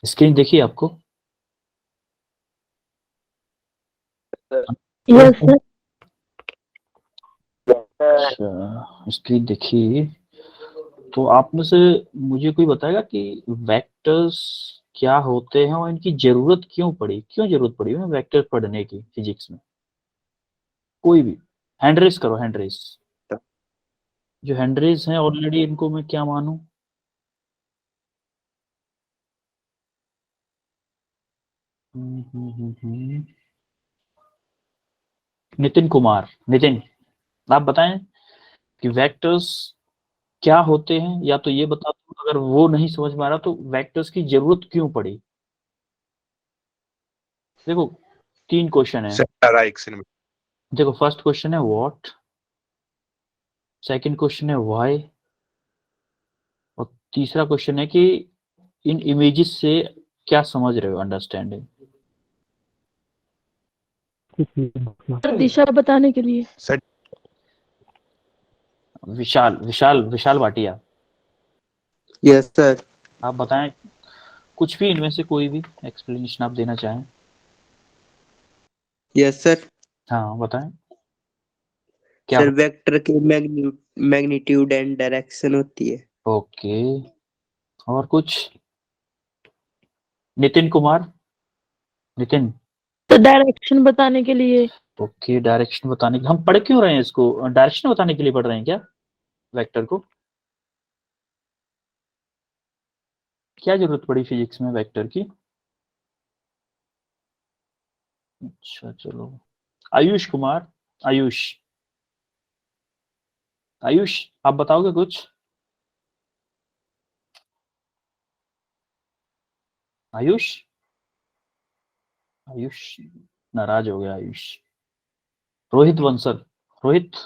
Screen देखिए आपको? Yes sir. अच्छा, स्क्रीन देखिए। तो आप में से मुझे कोई बताएगा कि वेक्टर्स क्या होते हैं और इनकी जरूरत क्यों पड़ी, क्यों जरूरत पड़ी हमें वेक्टर पढ़ने की फिजिक्स में? कोई भी हैंड रेस करो, हैंड रेस। जो हैंड रेस हैं ऑलरेडी, इनको मैं क्या मानूं? हम्म। नितिन कुमार, नितिन आप बताएं कि वेक्टर्स क्या होते हैं, या तो ये बता दो, अगर वो नहीं समझ में आ रहा तो वेक्टर्स की जरूरत क्यों पड़ी। देखो 3 क्वेश्चन है। देखो फर्स्ट क्वेश्चन है व्हाट, सेकंड क्वेश्चन है व्हाई, और तीसरा क्वेश्चन है कि इन इमेजेस से क्या समझ रहे हो, अंडरस्टैंडिंग। दिशा बताने के लिए। विशाल विशाल विशाल भाटिया, यस सर। आप बताएं कुछ भी इनमें से कोई भी एक्सप्लेनेशन आप देना चाहें। Yes sir. हाँ बताएं क्या सर हो। वेक्टर की मैग्नीट्यूड एंड डायरेक्शन होती है। ओके, और कुछ? नितिन कुमार, नितिन। तो डायरेक्शन बताने के लिए। ओके, डायरेक्शन बताने के, हम पढ़ क्यों रहे हैं इसको, डायरेक्शन बताने के लिए पढ़ रहे हैं क्या वेक्टर को? क्या जरूरत पड़ी फिजिक्स में वेक्टर की? अच्छा चलो, आयुष कुमार, आयुष, आयुष आप बताओगे कुछ? आयुष, आयुष नाराज हो गया आयुष। रोहित बंसल, रोहित,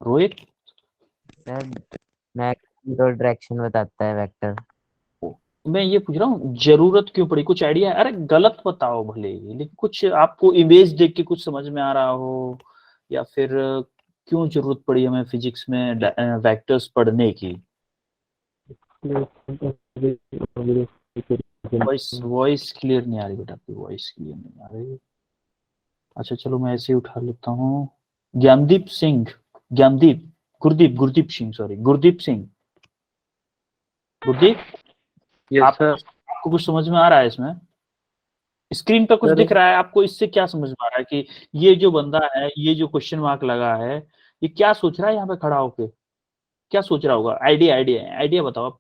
रोहित। सर मैग्नीट्यूड और डायरेक्शन बताता है वेक्टर। मैं ये पूछ रहा हूँ जरूरत क्यों पड़ी, कुछ आइडिया? अरे गलत बताओ भले ही, लेकिन कुछ आपको इमेज देख के कुछ समझ में आ रहा हो, या फिर क्यों जरूरत पड़ी हमें फिजिक्स में वेक्टर्स पढ़ने की? वॉइस वॉइस क्लियर नहीं आ रही बेटा, आपकी वॉइस क्लियर नहीं आ रही। अच्छा चलो मैं ऐसे ही उठा लेता हूँ। Gyandeep Singh, Gyandeep, Gurdeep, Gurdeep Singh, sorry Gurdeep Singh, Gurdeep yes sir. आपको कुछ समझ में आ रहा है इसमें? स्क्रीन पे कुछ सर दिख रहा है आपको, इससे क्या समझ में आ रहा है कि ये जो बंदा है, ये जो क्वेश्चन मार्क लगा है, ये क्या सोच रहा है यहाँ पे खड़ा होके? क्या सोच रहा होगा? आइडिया, आइडिया, आइडिया बताओ आप।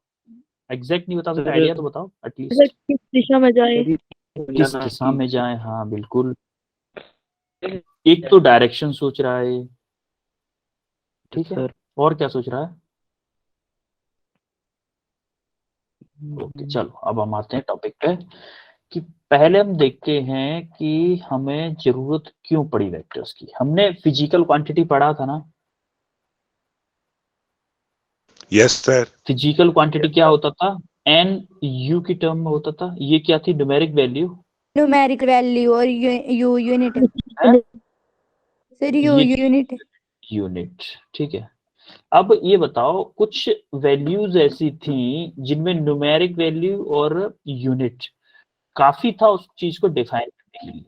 एग्जैक्ट नहीं बता सकते, आइडिया तो बताओ एटलीस्ट। किस दिशा में जाए। किस दिशा में जाए, हाँ बिल्कुल। एक तो डायरेक्शन सोच रहा है, ठीक है, और क्या सोच रहा है? ओके चलो अब हम आते हैं टॉपिक पे, कि पहले हम देखते हैं कि हमें जरूरत क्यों पड़ी वेक्टर्स की। हमने फिजिकल क्वांटिटी पढ़ा था ना? Yes sir. फिजिकल क्वांटिटी क्या होता था? एन यू की टर्म में होता था। ये क्या थी? न्यूमेरिक वैल्यू, न्यूमेरिक वैल्यू और यू यूनिट है सर, यू ये यूनिट है। यूनिट, ठीक है। अब ये बताओ कुछ वैल्यूज ऐसी थी जिनमें न्यूमेरिक वैल्यू और यूनिट काफी था उस चीज को डिफाइन करने के लिए,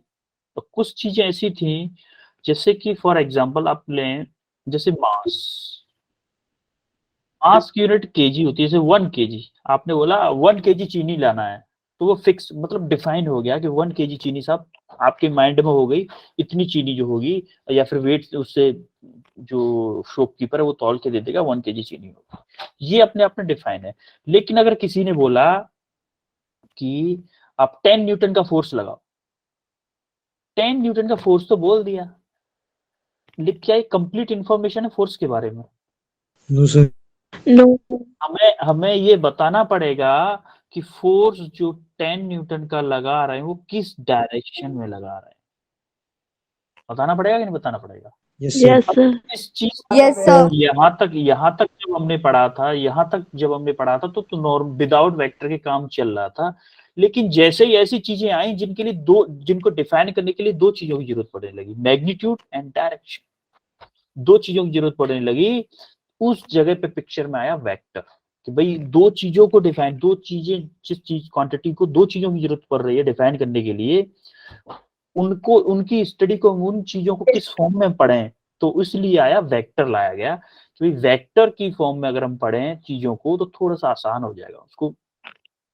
तो कुछ चीजें ऐसी थी जैसे कि फॉर एग्जांपल आप लें, जैसे मास, मास की यूनिट केजी होती है। जैसे 1 केजी, आपने बोला 1 केजी चीनी लाना है, तो वो फिक्स मतलब डिफाइन हो गया कि 1 केजी चीनी, साहब आपके माइंड में हो गई इतनी चीनी जो होगी, या फिर वेट उससे जो शॉपकीपर है वो तौल के दे देगा 1 केजी चीनी होगी, ये अपने आप में डिफाइन है। लेकिन अगर किसी ने बोला कि आप 10 न्यूटन का फोर्स लगाओ, 10 न्यूटन का फोर्स तो बोल दिया, लेकिन क्या ये कंप्लीट इंफॉर्मेशन है फोर्स के बारे में? No sir. नो। हमें हमें ये बताना पड़ेगा कि फोर्स जो 10 न्यूटन का लगा रहे हैं वो किस डायरेक्शन में लगा रहे हैं, बताना पड़ेगा कि नहीं बताना पड़ेगा? Yes sir. Yes sir. इस चीज यस सर। यहाँ तक जब हमने पढ़ा था, यहाँ तक जब हमने पढ़ा था तो नॉर्म विदाउट वेक्टर के काम चल रहा था। लेकिन जैसे ही ऐसी चीजें आई जिनके लिए दो, जिनको डिफाइन करने के लिए दो चीजों की जरूरत पड़ने लगी, मैग्नीट्यूड एंड डायरेक्शन, दो चीजों की जरूरत पड़ने लगी, उस जगह पे पिक्चर में आया वेक्टर, कि कि भाई दो चीजों को डिफाइन, दो चीजें, जिस चीज क्वांटिटी को दो चीजों की जरूरत पड़ रही है डिफाइन करने के लिए, उनको उनकी स्टडी को, उन चीजों को किस फॉर्म में पढ़ें, तो इसलिए आया वेक्टर लाया गया कि वेक्टर की फॉर्म में अगर हम पढ़ें चीजों को तो थोड़ा सा आसान हो जाएगा, उसको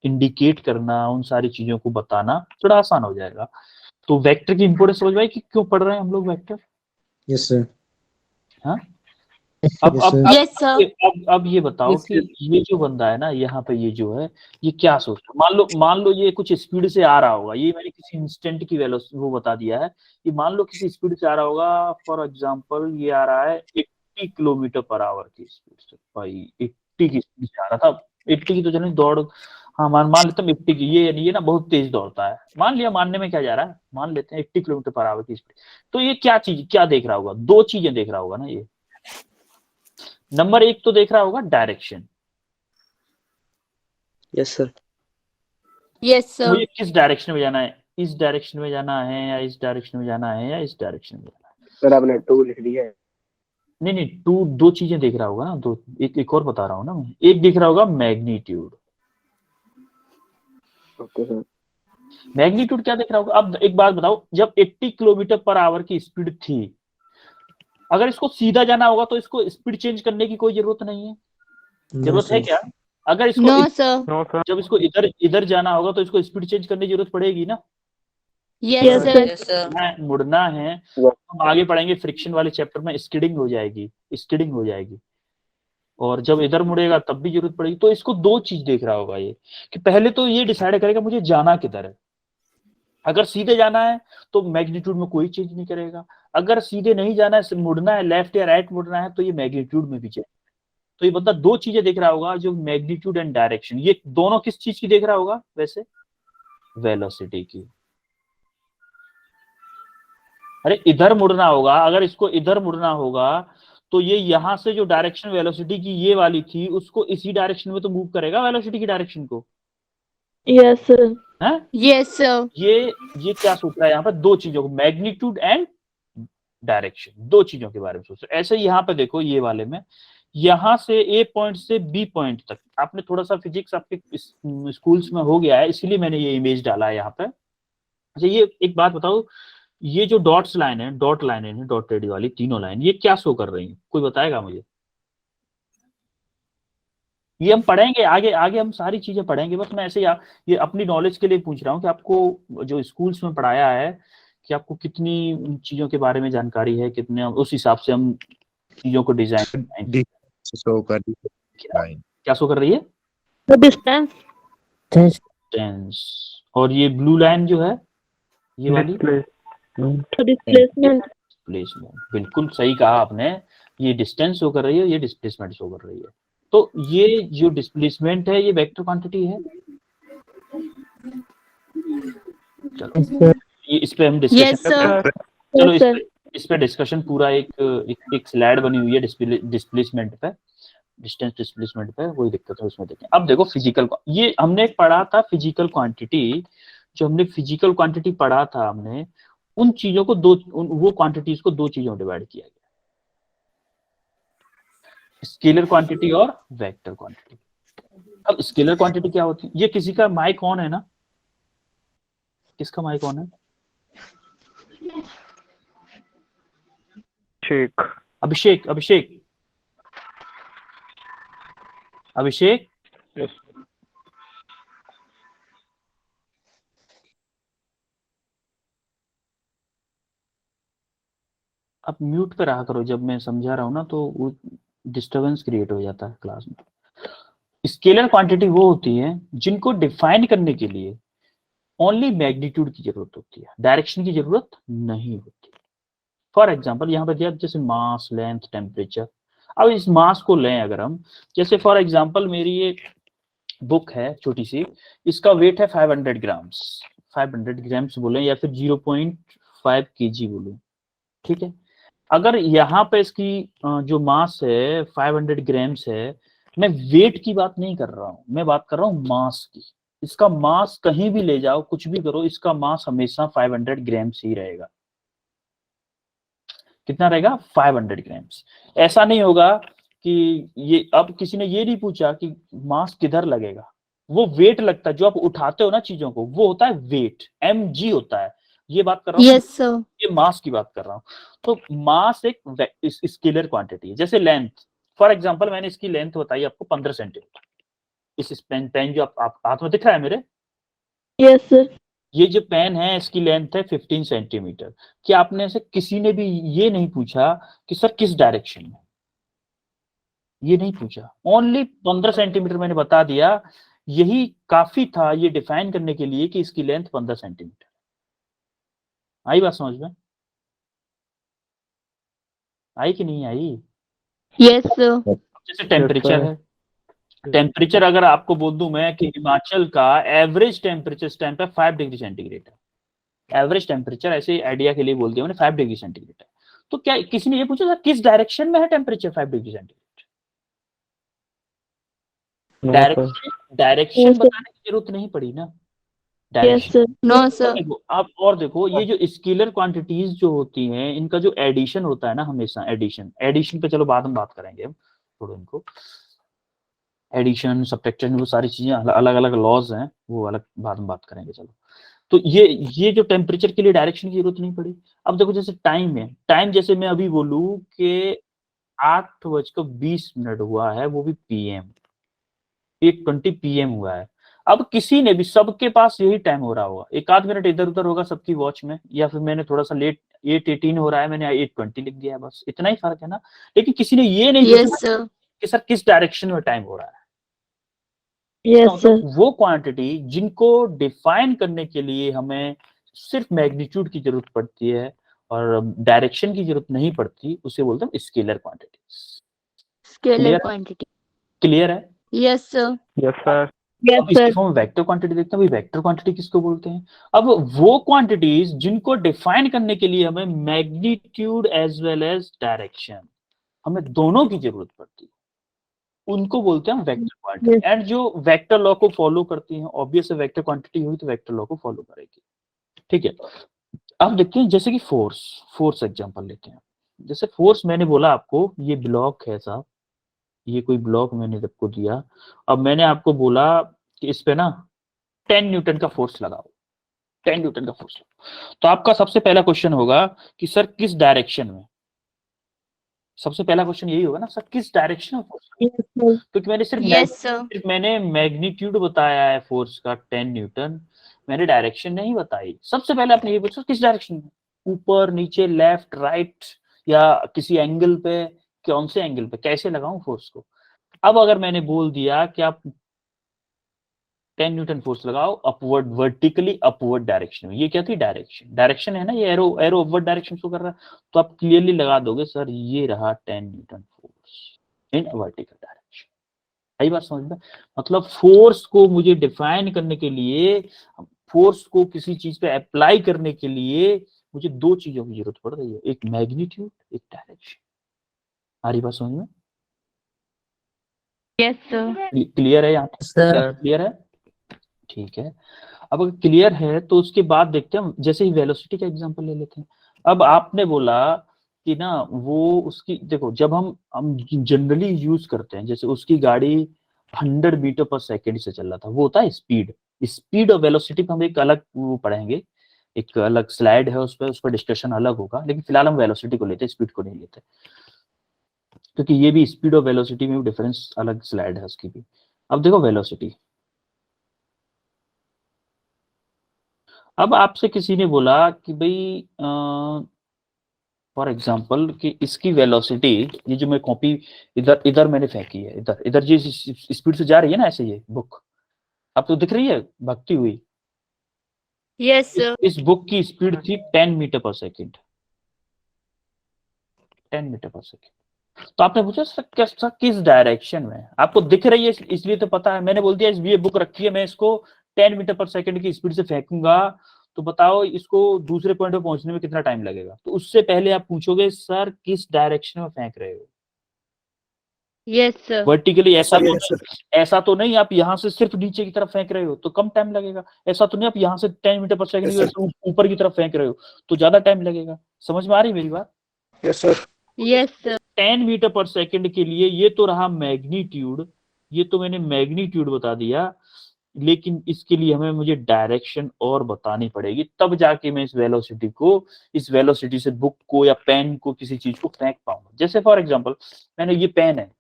इंडिकेट करना, उन सारी चीजों को बताना थोड़ा आसान हो जाएगा। तो वेक्टर की इंपोर्टेंस समझ में कि क्यों पढ़ रहे हैं हम लोग वेक्टर। Yes sir. हाँ, अब Yes, अब sir. Yes, sir. अब ये बताओ Yes, कि ये जो बंदा है ना यहाँ पे, ये जो है ये क्या सोच रहा है। मान लो ये कुछ स्पीड से आ रहा होगा, ये मैंने किसी इंस्टेंट की वेलोसिटी वो बता दिया है, ये मान लो किसी स्पीड से आ रहा होगा, फॉर एग्जांपल ये आ रहा है 80 किलोमीटर पर आवर की स्पीड से, भाई 80 की स्पीड से आ रहा था, 80 की तो चलो दौड़, हाँ मान लेते हैं 80 की, ये ना बहुत तेज दौड़ता है, मान लिया, मानने में क्या जा रहा है, मान लेते हैं 80 किलोमीटर पर आवर की स्पीड। तो ये क्या देख रहा होगा, दो चीजें देख रहा होगा ना ये। नंबर एक तो देख रहा होगा direction, yes sir. Yes, sir. मुझे किस डायरेक्शन में जाना है, इस डायरेक्शन में जाना है या इस डायरेक्शन में जाना है या इस डायरेक्शन में जाना है। सर आपने 2 लिख दिया है। नहीं, दो चीजें देख रहा होगा ना, दो, एक और बता रहा हूँ ना मैं। एक देख रहा होगा मैग्नीट्यूड। Okay sir. मैग्नीट्यूड क्या देख रहा होगा। अब एक बात बताओ, जब 80 किलोमीटर पर आवर की स्पीड थी, अगर इसको सीधा जाना होगा तो इसको स्पीड चेंज करने की कोई जरूरत नहीं है, जरूरत है क्या? अगर इसको No, sir. जब इसको इधर जाना होगा तो इसको स्पीड चेंज करने की जरूरत पड़ेगी ना। Yes, sir. मुड़ना है, हम आगे पढ़ेंगे फ्रिक्शन वाले चैप्टर में, स्किडिंग हो जाएगी, और जब इधर मुड़ेगा तब भी जरूरत पड़ेगी। तो इसको दो चीज देख रहा होगा ये, कि पहले तो ये डिसाइड करेगा मुझे जाना किधर है। अगर सीधे जाना है तो मैग्नीट्यूड में कोई चेंज नहीं करेगा, अगर सीधे नहीं जाना है, मुड़ना है, लेफ्ट या राइट मुड़ना है, तो ये मैग्नीट्यूड में भी चेंज। तो ये बंदा दो चीजें देख रहा होगा, जो मैग्नीट्यूड एंड डायरेक्शन। ये दोनों किस चीज की देख रहा होगा वैसे? वेलोसिटी की। अरे इधर मुड़ना होगा, अगर इसको इधर मुड़ना होगा तो ये यहां से जो डायरेक्शन वेलोसिटी की ये वाली थी, उसको इसी डायरेक्शन में तो मूव करेगा, वेलोसिटी की डायरेक्शन को। Yes sir. है Yes, sir. ये क्या सोच रहा है यहाँ पर? दो चीजों को, मैग्नीट्यूड एंड डायरेक्शन, दो चीजों के बारे में सोच रहा है। ऐसे यहाँ पे देखो, ये वाले में, यहां से ए पॉइंट से बी पॉइंट तक, आपने थोड़ा सा फिजिक्स आपके स्कूल्स में हो गया है, इसलिए मैंने ये इमेज डाला है यहाँ पे। अच्छा, ये एक बात बताओ, ये जो डॉट्स लाइन है, डॉट लाइन है, डॉटेड वाली तीनों लाइन, ये क्या शो कर रही है? कोई बताएगा मुझे? ये हम पढ़ेंगे आगे हम सारी चीजें पढ़ेंगे, बस मैं ऐसे ये अपनी नॉलेज के लिए पूछ रहा हूँ कि आपको जो स्कूल्स में पढ़ाया है, कि आपको कितनी चीजों के बारे में जानकारी है, कितने, उस हिसाब से हम चीजों को डिजाइन। शो कर क्या शो कर रही है? The distance. डिस्टेंस। और ये ब्लू लाइन जो है, ये वाली डिस्प्लेसमेंट। बिल्कुल सही कहा आपने, ये डिस्टेंस शो कर रही है, ये डिस्प्लेसमेंट शो कर रही है। तो ये जो डिस्प्लेसमेंट है, ये वेक्टर क्वांटिटी है। चलो ये इस पे हम Yes, डिस्कशन sir. करते हैं। चलो Yes, sir. इस पे डिस्कशन पूरा एक स्लाइड बनी हुई है डिस्प्लेसमेंट पे, डिस्टेंस डिस्प्लेसमेंट पे, कोई दिक्कत है उसमें देखें। अब देखो फिजिकल, ये हमने पढ़ा था फिजिकल क्वांटिटी, जो हमने फिजिकल क्वांटिटी पढ़ा था हमने, उन चीजों को वो क्वांटिटीज को दो चीजों में डिवाइड किया गया, स्केलर क्वांटिटी और वेक्टर क्वांटिटी। अब स्केलर क्वांटिटी क्या होती है? ये किसी का माइक ऑन है ना? किसका माइक ऑन है? अभिषेक। अब म्यूट पे रहा करो, जब मैं समझा रहा हूं ना तो वो डिस्टरबेंस क्रिएट हो जाता है क्लास में। स्केलर क्वांटिटी वो होती है जिनको डिफाइन करने के लिए ओनली मैग्नीट्यूड की जरूरत होती है, डायरेक्शन की जरूरत नहीं होती। फॉर एग्जांपल यहाँ पे दिया जैसे मास, लेंथ, टेम्परेचर। अब इस मास को लें अगर हम, जैसे फॉर एग्जांपल मेरी एक बुक है छोटी सी, इसका वेट है 500 ग्राम्स, 500 ग्राम्स बोले या फिर 0.5 kg बोले, ठीक है। अगर यहाँ पे इसकी जो मास है 500 ग्राम्स है, मैं वेट की बात नहीं कर रहा हूँ, मैं बात कर रहा हूँ मास की। इसका मास कहीं भी ले जाओ, कुछ भी करो, इसका मास हमेशा 500 ग्राम्स ही रहेगा। कितना रहेगा? 500 ग्राम्स। ऐसा नहीं होगा कि ये, अब किसी ने ये नहीं पूछा कि मास किधर लगेगा, वो वेट लगता है जो आप उठाते हो ना चीजों को, वो होता है वेट, mg होता है। ये बात कर रहा हूँ, Yes, sir. ये मास की बात कर रहा हूँ। तो मास एक स्केलर क्वांटिटी है। जैसे लेंथ, फॉर एग्जांपल मैंने इसकी लेंथ बताई आपको 15 सेंटीमीटर। इस पेन जो आप हाथ में दिख रहा है मेरे, Yes, sir. ये जो पेन है इसकी लेंथ है 15 सेंटीमीटर। क्या आपने से किसी ने भी ये नहीं पूछा कि सर किस डायरेक्शन में, ये नहीं पूछा। ओनली 15 सेंटीमीटर मैंने बता दिया, यही काफी था ये डिफाइन करने के लिए कि इसकी लेंथ 15 सेंटीमीटर। आई बात समझ में? आई कि नहीं आई? Yes, sir. जैसे टेम्परेचर है, टेम्परेचर अगर आपको बोल दूं मैं कि हिमाचल का एवरेज टेम्परेचर इस टाइम पे 5 डिग्री सेंटीग्रेड है। एवरेज टेम्परेचर ऐसे आइडिया के लिए बोल दिया मैंने, 5 डिग्री सेंटीग्रेड है। तो क्या किसी ने ये पूछा सर किस डायरेक्शन में है temperature 5 degree centigrade? Direction Yes, sir. बताने की जरूरत नहीं पड़ी ना। Yes, direction sir. No, sir. देखो आप, और देखो ये जो स्केलर क्वांटिटीज जो होती हैं इनका जो एडिशन होता है ना, हमेशा एडिशन पे चलो बाद में बात करेंगे हम थोड़ा, इनको एडिशन सब्ट्रैक्शन वो सारी चीजें अलग अलग लॉज हैं, वो अलग बाद में बात करेंगे। चलो, तो ये जो टेम्परेचर के लिए डायरेक्शन की जरूरत नहीं पड़ी। अब देखो जैसे टाइम है, टाइम जैसे मैं अभी बोलूं कि 8:20 हुआ है, वो भी पीएम, 8:20 PM हुआ है। अब किसी ने भी, सबके पास यही टाइम हो रहा होगा, एक आध मिनट इधर उधर होगा सबकी वॉच में, या फिर मैंने थोड़ा सा लेट 8:18 हो रहा है मैंने 8:20 लिख दिया है, बस इतना ही फर्क है ना। लेकिन किसी ने ये नहीं Yes, पूछा sir. कि सर किस डायरेक्शन में टाइम हो रहा है। Yes, इसका sir. मतलब वो क्वांटिटी जिनको डिफाइन करने के लिए हमें सिर्फ मैग्नीट्यूड की जरूरत पड़ती है और डायरेक्शन की जरूरत नहीं पड़ती, उसे बोलते हैं scalar quantity. Scalar Clear? quantity. Clear है? Yes, sir. Yes, sir. Yes, अब इसके sir. फॉर्म वेक्टर क्वांटिटी देखते हैं भाई, वेक्टर क्वांटिटी किसको बोलते हैं? अब वो क्वांटिटीज जिनको डिफाइन करने के लिए हमें magnitude as well as direction, हमें दोनों की जरूरत पड़ती है, उनको बोलते हैं वेक्टर क्वांटिटी। एंड जो वेक्टर लॉ को फॉलो करती हैं, ऑब्वियस है वेक्टर क्वांटिटी हुई तो वेक्टर लॉ को फॉलो करेगी। ठीक है, अब देखते हैं जैसे कि फोर्स एग्जांपल लेते हैं। जैसे फोर्स मैंने बोला आपको, ये ब्लॉक है साहब, ये कोई ब्लॉक मैंने आपको दिया, अब मैंने आपको बोला कि इस पे ना 10 न्यूटन का फोर्स लगाओ, 10 न्यूटन का फोर्स लगाओ। तो आपका सबसे पहला क्वेश्चन होगा कि सर किस डायरेक्शन में, सबसे पहला क्वेश्चन यही होगा ना, सर किस डायरेक्शन में फोर्स, Yes, sir. क्योंकि मैंने Yes, sir. सिर्फ मैंने मैग्नीट्यूड बताया है फोर्स का 10 न्यूटन, मैंने डायरेक्शन नहीं बताई। सबसे पहले आपने ये पूछा किस डायरेक्शन में, ऊपर नीचे लेफ्ट राइट या किसी एंगल पे, कौन से एंगल पे कैसे लगाऊं फोर्स को। अब अगर मैंने बोल दिया कि आप 10 न्यूटन फोर्स लगाओ अपवर्ड, वर्टिकली अपवर्ड डायरेक्शन में, ये क्या थी डायरेक्शन है ना, ये एरो अपवर्ड डायरेक्शन शो कर रहा है, तो आप क्लियरली लगा दोगे सर ये रहा 10 Newton force in vertical direction. सही बात समझ में? मतलब फोर्स को मुझे डिफाइन करने के लिए, फोर्स को किसी चीज पे अप्लाई करने के लिए मुझे दो चीजों की जरूरत पड़ रही है, एक मैग्नीट्यूड, एक डायरेक्शन। हमारी बात समझ में? Yes, sir. क्लियर है यहाँ सर क्लियर है? ठीक है, अब अगर क्लियर है तो उसके बाद देखते हैं, जैसे ही वेलोसिटी का एग्जांपल ले लेते हैं। अब आपने बोला कि ना वो उसकी, देखो जब हम जनरली यूज करते हैं, जैसे उसकी गाड़ी 100 मीटर पर सेकेंड से चल रहा था, वो होता है स्पीड और वेलोसिटी पे हम एक अलग वो पढ़ेंगे, एक अलग स्लाइड है उस पर डिस्कशन अलग होगा, लेकिन फिलहाल हम वेलोसिटी को लेते हैं, स्पीड को नहीं लेते, क्योंकि ये भी स्पीड और वेलोसिटी में भी डिफरेंस, अलग स्लाइड है उसकी भी। अब देखो वेलोसिटी, अब आपसे किसी ने बोला कि भाई फॉर एग्जांपल कि इसकी वेलोसिटी, ये जो मैं कॉपी इधर इधर मैंने फेंकी है, इधर इधर जी स्पीड से जा रही है ना, ऐसे ये बुक आपको दिख रही है भागती हुई, Yes, sir. इस बुक की स्पीड थी 10 मीटर पर सेकेंड, 10 मीटर पर सेकेंड। तो आपने पूछा सर किस डायरेक्शन में, आपको दिख रही है इसलिए तो पता है, मैंने बोल दिया ये बुक रखी है, मैं इसको 10 मीटर पर सेकेंड की स्पीड से फेंकूंगा, तो बताओ इसको दूसरे पॉइंट पे पहुंचने में कितना टाइम लगेगा। तो उससे पहले आप पूछोगे सर किस डायरेक्शन में फेंक रहे हो, Yes, sir. वर्टिकली, ऐसा तो नहीं आप यहाँ से सिर्फ नीचे की तरफ फेंक रहे हो तो कम टाइम लगेगा, ऐसा तो नहीं आप यहाँ से 10 मीटर पर सेकंड ऊपर की तरफ फेंक रहे हो तो ज्यादा टाइम लगेगा। समझ में आ रही मेरी बात? Yes, sir. Yes, sir. 10 metre पर सेकंड के लिए ये तो रहा मैग्नीट्यूड, ये तो मैंने मैग्नीट्यूड बता दिया, लेकिन इसके लिए हमें मुझे डायरेक्शन और बतानी पड़ेगी, तब जाके मैं इस वेलोसिटी से बुक को या पेन को किसी चीज को फेंक पाऊंगा। जैसे फॉर एग्जांपल मैंने ये पेन है,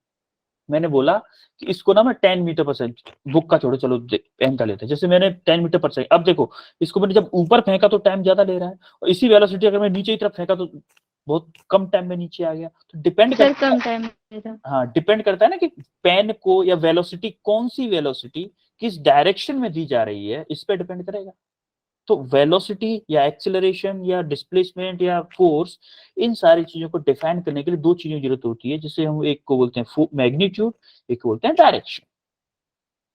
मैंने बोला कि इसको ना मैं 10 मीटर पर सेकंड, बुक का छोड़ो, चलो पेन का लेते हैं, जैसे मैंने 10 मीटर पर सेकंड, अब देखो इसको मैंने जब ऊपर फेंका तो टाइम ज्यादा ले रहा है, और इसी वेलोसिटी अगर मैं नीचे की तरफ फेंका तो बहुत कम टाइम में नीचे आ गया। तो डिपेंड सर करता कम टाइम में। हाँ, डिपेंड करता है ना कि पेन को या वेलोसिटी, कौन सी वेलोसिटी किस डायरेक्शन में दी जा रही है, इस पे डिपेंड करेगा। तो वेलोसिटी या एक्सेलरेशन या डिस्प्लेसमेंट या फोर्स, इन सारी चीजों को डिफाइन करने के लिए दो चीजों की जरूरत होती है, जिसे हम एक को बोलते हैं मैग्नीट्यूड, एक को बोलते हैं डायरेक्शन।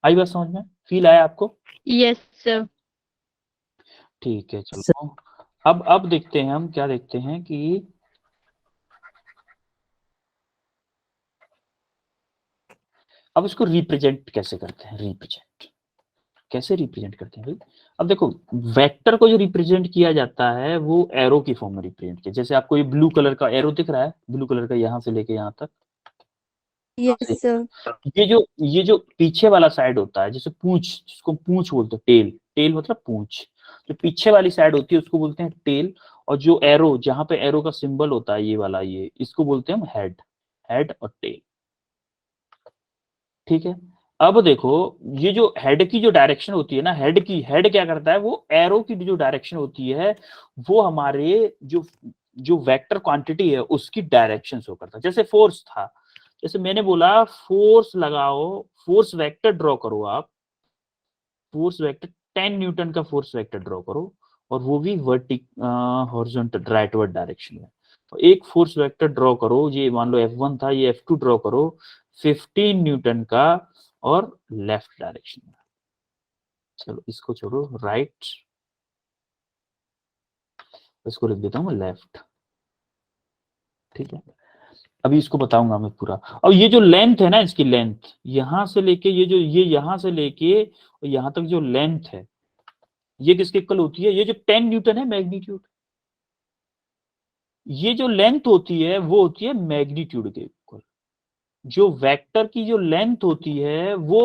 आई बात समझ में? फील आया आपको? Yes sir. ठीक है, चलो अब देखते हैं, हम क्या देखते हैं कि अब इसको रिप्रेजेंट कैसे करते हैं। कैसे रिप्रेजेंट करते हैं भाई? अब देखो, वेक्टर को जो रिप्रेजेंट किया जाता है वो एरो की फॉर्म में रिप्रेजेंट किया। जैसे आपको ये ब्लू कलर का एरो दिख रहा है, ब्लू कलर का, यहाँ से लेके यहाँ तक, यस सर। ये जो पीछे वाला साइड होता है, जैसे पूंछ, जिसको पूंछ बोलते हैं, टेल मतलब पूंछ, जो पीछे वाली साइड होती है उसको बोलते हैं टेल, और जो एरो, जहां पे एरो का सिंबल होता है ये वाला, ये इसको बोलते हैं हम हेड और टेल। ठीक है, अब देखो, ये जो हेड की जो डायरेक्शन होती है ना, हेड क्या करता है, वो एरो की जो डायरेक्शन होती है वो हमारे जो वेक्टर क्वांटिटी है उसकी डायरेक्शन शो करता है। जैसे फोर्स था, जैसे मैंने बोला फोर्स लगाओ, फोर्स वेक्टर ड्रॉ करो, आप फोर्स वेक्टर 10 न्यूटन का फोर्स वेक्टर ड्रॉ करो, और वो भी हॉरिजॉन्टल राइटवर्ड डायरेक्शन में। तो एक फोर्स वेक्टर ड्रॉ करो, ये मान लो F1 था, ये F2 ड्रॉ करो 15 न्यूटन का और लेफ्ट डायरेक्शन में। चलो इसको छोड़ो, राइट, इसको लिख देता हूँ लेफ्ट। ठीक है, अभी इसको बताऊंगा मैं पूरा। और ये जो लेंथ है ना, इसकी लेंथ यहां से लेके ये यहां से लेके यहां तक जो लेंथ है, ये किसके इक्वल होती है? ये जो 10 न्यूटन है मैग्नीट्यूड, ये जो लेंथ होती है वो होती है मैग्नीट्यूड के इक्वल। जो वेक्टर की जो लेंथ होती है वो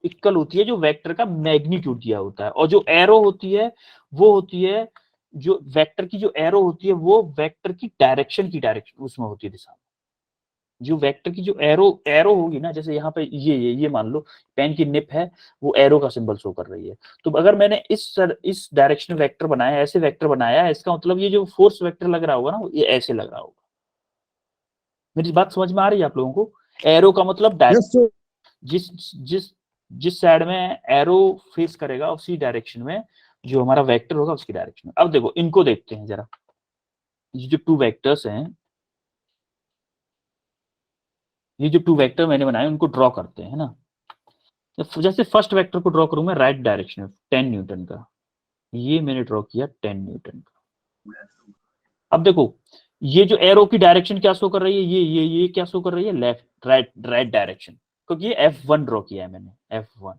इक्वल होती है जो वेक्टर का मैग्नीट्यूड दिया होता है, और जो एरो होती है वो होती है, जो वेक्टर की जो एरो होती है वो वेक्टर की डायरेक्शन उसमें होती है, दिशा। जो वेक्टर की जो एरो होगी ना, जैसे यहाँ पे ये मान लो पेन की निप है, वो एरो का सिंबल शो कर रही है। तो अगर मैंने इस डायरेक्शन वेक्टर बनाया, ऐसे वेक्टर बनाया है, इसका मतलब ये जो फोर्स वेक्टर लग रहा होगा ना, ये ऐसे लग रहा होगा। मेरी बात समझ में आ रही है आप लोगों को? एरो का मतलब जिस जिस जिस साइड में एरो फेस करेगा उसी डायरेक्शन में जो हमारा वेक्टर होगा उसकी डायरेक्शन में। अब देखो, इनको देखते हैं जरा, ये जो टू वेक्टर्स हैं, ये जो टू वेक्टर मैंने बनाए उनको ड्रॉ करते हैं ना। जैसे फर्स्ट वेक्टर को ड्रॉ करूं मैं राइट डायरेक्शन में 10 न्यूटन का, ये मैंने ड्रॉ किया 10 न्यूटन का। अब देखो, ये जो एरो की डायरेक्शन क्या शो कर रही है, ये क्या शो कर रही है? लेफ्ट, राइट डायरेक्शन, क्योंकि ये F1 ड्रॉ किया है मैंने, F1।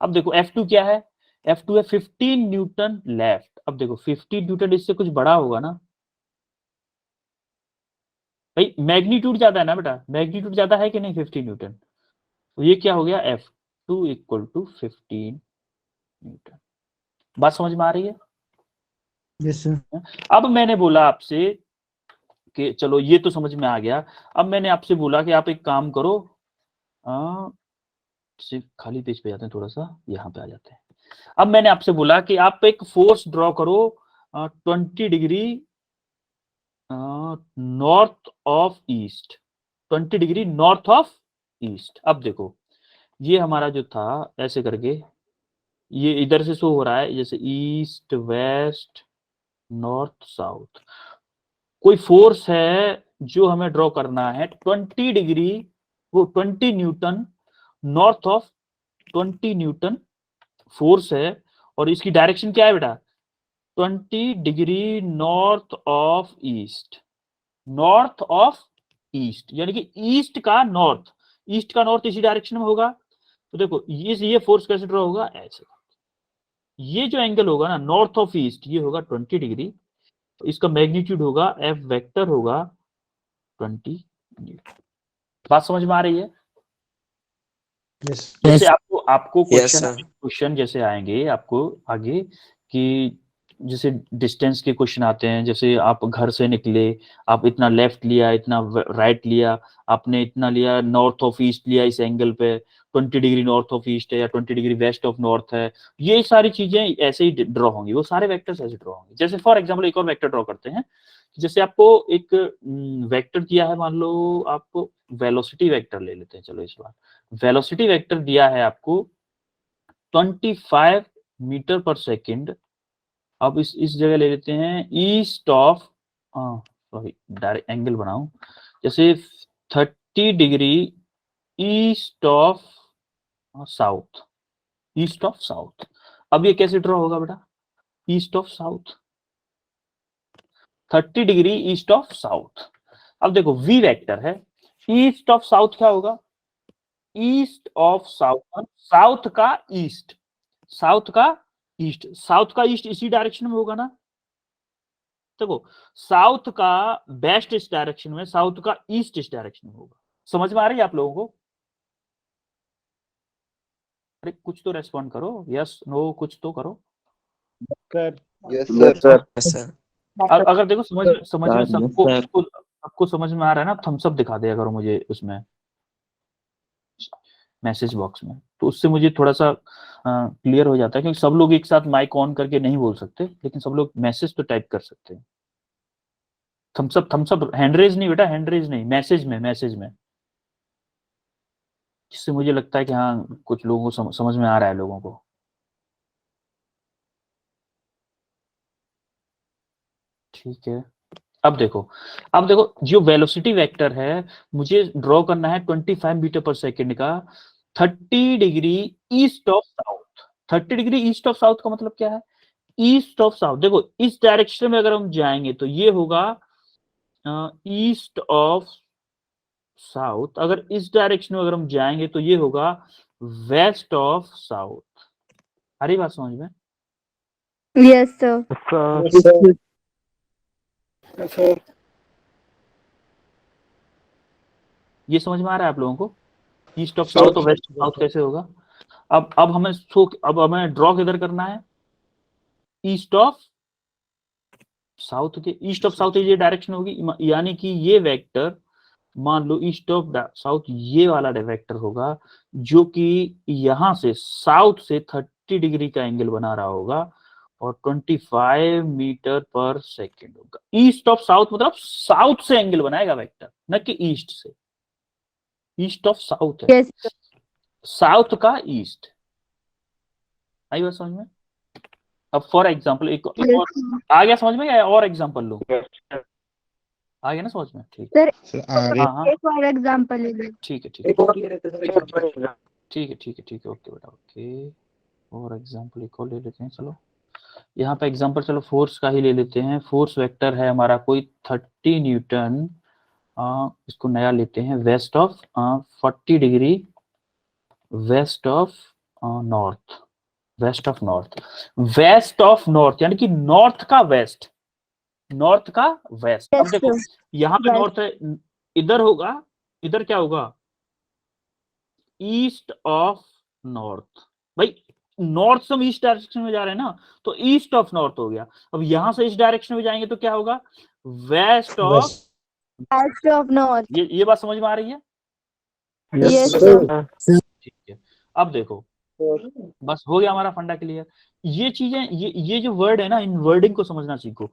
अब देखो F2 क्या है? F2 है 15 न्यूटन लेफ्ट। अब देखो 15 न्यूटन, इससे कुछ बड़ा होगा ना भाई, मैग्नीट्यूड ज्यादा है ना बेटा, मैग्नीट्यूड ज्यादा है कि नहीं 15 न्यूटन, तो ये क्या हो गया? F2 equal to 15 Newton. बात समझ में आ रही है? Yes sir. अब मैंने बोला आपसे कि चलो ये तो समझ में आ गया, अब मैंने आपसे बोला कि आप एक काम करो, सिर्फ खाली पेज पे जाते हैं, थोड़ा सा यहाँ पे आ जाते हैं। अब मैंने आपसे बोला कि आप एक फोर्स ड्रॉ करो 20 degree north of east, 20 degree north of east. अब देखो, ये हमारा जो था ऐसे करके, ये इधर से शो हो रहा है, जैसे ईस्ट वेस्ट नॉर्थ साउथ। कोई फोर्स है जो हमें ड्रॉ करना है 20 डिग्री, वो 20 Newton north of 20 Newton force है, और इसकी डायरेक्शन क्या है बेटा? 20 degree north of east, north of east, यानी कि ईस्ट का नॉर्थ इसी डायरेक्शन में होगा। तो देखो ये फोर्स कैसे ड्रॉ होगा? ऐसे, ये जो एंगल होगा ना नॉर्थ ऑफ ईस्ट, ये होगा 20 डिग्री, तो इसका मैग्नीट्यूड होगा F वेक्टर होगा 20 बात समझ में आ रही है? Yes. जैसे आपको आपको Yes, sir. क्वेश्चन जैसे आएंगे आपको आगे कि जैसे डिस्टेंस के क्वेश्चन आते हैं, जैसे आप घर से निकले, आप इतना लेफ्ट लिया, इतना राइट लिया, आपने इतना लिया, नॉर्थ ऑफ ईस्ट लिया, इस एंगल पे 20 डिग्री नॉर्थ ऑफ ईस्ट है या 20 डिग्री वेस्ट ऑफ नॉर्थ है, ये सारी चीजें ऐसे ही ड्रॉ होंगी, वो सारे वेक्टर्स ऐसे ड्रॉ होंगे। जैसे फॉर एग्जांपल एक और वेक्टर ड्रॉ करते हैं, जैसे आपको एक वेक्टर दिया है, मान लो आपको वेलोसिटी वेक्टर ले लेते हैं, चलो इस बार वेलोसिटी वेक्टर दिया है आपको 25 मीटर पर सेकेंड। अब इस जगह ले लेते हैं east of, sorry direct angle बनाऊं, जैसे 30 degree east of south, east of south. अब ये कैसे ड्रॉ होगा बेटा? East of south, 30 degree east of south. अब देखो वी वेक्टर है, ईस्ट ऑफ साउथ क्या होगा? ईस्ट ऑफ साउथ, साउथ का ईस्ट, साउथ का ईस्ट, साउथ का ईस्ट इसी डायरेक्शन में होगा ना। देखो साउथ का वेस्ट इस डायरेक्शन में, साउथ का ईस्ट इस डायरेक्शन में होगा। समझ में आ रही है आप लोगों को? अरे कुछ तो रेस्पॉन्ड करो, यस नो कुछ तो करो। Yes, sir. Yes, sir. अगर देखो समझ में सबको समझ में आ रहा है ना, थम्स अप दिखा दे अगर मुझे उसमें मैसेज बॉक्स में, तो उससे मुझे थोड़ा सा क्लियर हो जाता है, क्योंकि सब लोग एक साथ माइक ऑन करके नहीं बोल सकते, लेकिन सब लोग मैसेज तो टाइप कर सकते हैं। थम्स अप हैंड रेज नहीं बेटा, हैंड रेज नहीं, मैसेज में, जिससे मुझे लगता है कि हाँ कुछ लोगों को समझ में आ रहा है लोगों को। ठीक है, अब देखो जो वेलोसिटी वेक्टर है मुझे ड्रॉ करना है 25 मीटर पर सेकेंड का 30 degree east of south. 30 degree east of south का मतलब क्या है? ईस्ट ऑफ साउथ, देखो इस डायरेक्शन में अगर हम जाएंगे तो ये होगा ईस्ट ऑफ साउथ, अगर इस डायरेक्शन में अगर हम जाएंगे तो ये होगा वेस्ट ऑफ साउथ। आ रही बात समझ में? Yes, sir. ये समझ में आ रहा है आप लोगों को? ईस्ट ऑफ साउथ और वेस्ट ऑफ साउथ कैसे होगा? अब हमें ड्रॉ किधर करना है? ईस्ट ऑफ साउथ के, ईस्ट ऑफ साउथ ये डायरेक्शन होगी, यानी कि ये वेक्टर मान लो ईस्ट ऑफ साउथ ये वाला वेक्टर होगा, जो कि यहां से साउथ से 30 डिग्री का एंगल बना रहा होगा और 25 मीटर पर सेकेंड होगा। ईस्ट ऑफ साउथ मतलब साउथ से एंगल बनाएगा वेक्टर, न कि ईस्ट से। ईस्ट ऑफ साउथ है, Yes, sir. साउथ का ईस्ट। आई बात समझ में? अब फॉर एग्जांपल एक Yes, और sir. आ गया समझ में, या और एग्जांपल लो? आ गया ना समझ में? ठीक है, Sir, हाँ एक और एग्जांपल ले लो। ठीक है, ओके बेटा, ओके। और एग्जांपल एक और ले लेते हैं, चलो यहाँ पे एग्जांपल, चलो फोर्स का ही ले लेते हैं। फोर्स वेक्टर है हमारा कोई 30 न्यूटन, इसको नया लेते हैं, west of 40 degree west of north, west of north यानी कि नॉर्थ का वेस्ट, नॉर्थ का वेस्ट। अब Yes, देखो sir. यहाँ पे West. नॉर्थ है, इधर होगा, इधर क्या होगा? East of north. भाई नॉर्थ से हम ईस्ट डायरेक्शन में जा रहे हैं ना, तो ईस्ट ऑफ नॉर्थ हो गया। अब यहां से इस डायरेक्शन में जाएंगे तो क्या होगा? West of, West of North. ये बात समझ में आ रही है? Yes, sir. ठीक है, अब देखो बस हो गया हमारा फंडा क्लियर। ये चीजें, ये जो वर्ड है ना, इन वर्डिंग को समझना सीखो।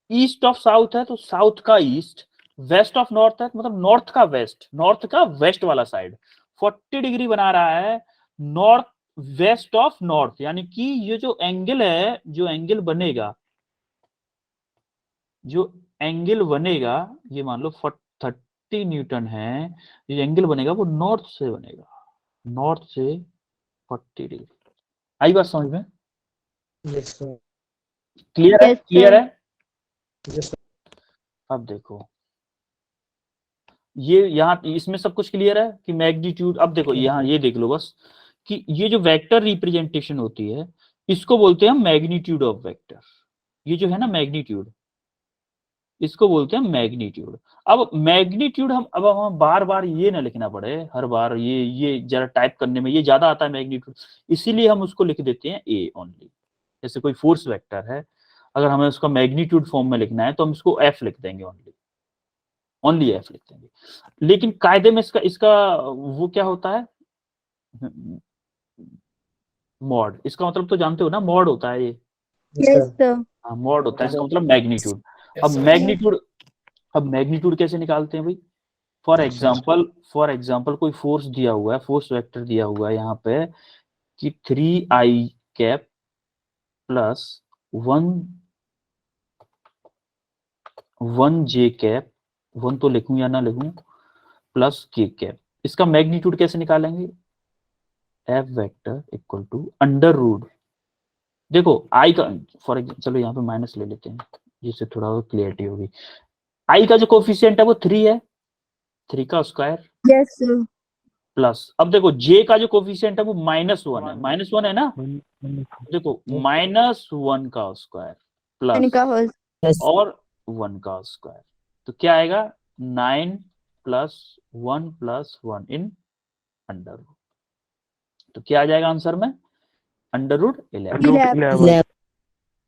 ईस्ट ऑफ साउथ है तो साउथ का ईस्ट, वेस्ट ऑफ नॉर्थ है मतलब नॉर्थ का वेस्ट, नॉर्थ का वेस्ट वाला साइड 40 डिग्री बना रहा है नॉर्थ वेस्ट ऑफ नॉर्थ, यानी कि ये जो एंगल है, जो एंगल बनेगा, ये मान लो 30 न्यूटन है, ये एंगल बनेगा वो नॉर्थ से बनेगा, नॉर्थ से 40 डिग्री। आई बात समझ में? Yes, sir. क्लियर है? Yes, sir. क्लियर है? Yes, sir. अब देखो ये यहाँ इसमें सब कुछ क्लियर है कि मैग्नीट्यूड। अब देखो यहाँ ये देख लो बस कि ये जो वेक्टर रिप्रेजेंटेशन होती है इसको बोलते हैं मैग्नीट्यूड ऑफ वेक्टर। ये जो है ना मैग्नीट्यूड, इसको बोलते हैं मैग्नीट्यूड। अब मैग्नीट्यूड हम बार बार ये ना लिखना पड़े हर बार, ये जरा टाइप करने में ये ज्यादा आता है मैग्नीट्यूड, इसीलिए हम उसको लिख देते हैं ए ओनली। जैसे कोई फोर्स वेक्टर है, अगर हमें उसका मैग्नीट्यूड फॉर्म में लिखना है तो हम इसको एफ लिख देंगे, ओनली एफ लिख देंगे। लेकिन कायदे में इसका वो क्या होता है, मॉड। इसका मतलब तो जानते हो ना, मॉड होता है ये। Yes, sir. हाँ, मॉड होता है, इसका मतलब मैग्नीट्यूड। Yes, sir. अब मैग्नीट्यूड कैसे निकालते हैं भाई? फॉर एग्जाम्पल कोई फोर्स दिया हुआ है, फोर्स वेक्टर दिया हुआ है यहाँ पे कि 3i cap plus 1j cap, 1 तो लिखूं या ना लिखूं, प्लस k कैप। इसका मैग्नीट्यूड कैसे निकालेंगे? F vector equal to under root, देखो आई का फॉर एग्जाम्पल, चलो यहाँ पे माइनस ले लेते हैं जिससे थोड़ा और क्लियरिटी होगी। आई का जो कोफिशिएंट है वो 3 है, 3 का स्क्वायर Yes, sir. प्लस, अब देखो जे का जो कोफिशिएंट है वो -1 है, -1 है ना, देखो -1 का स्क्वायर प्लस इनका होल और 1 का स्क्वायर, तो क्या आएगा 9 + 1 + 1 इन अंडर रूट। तो क्या आ जाएगा आंसर में? Under root 11।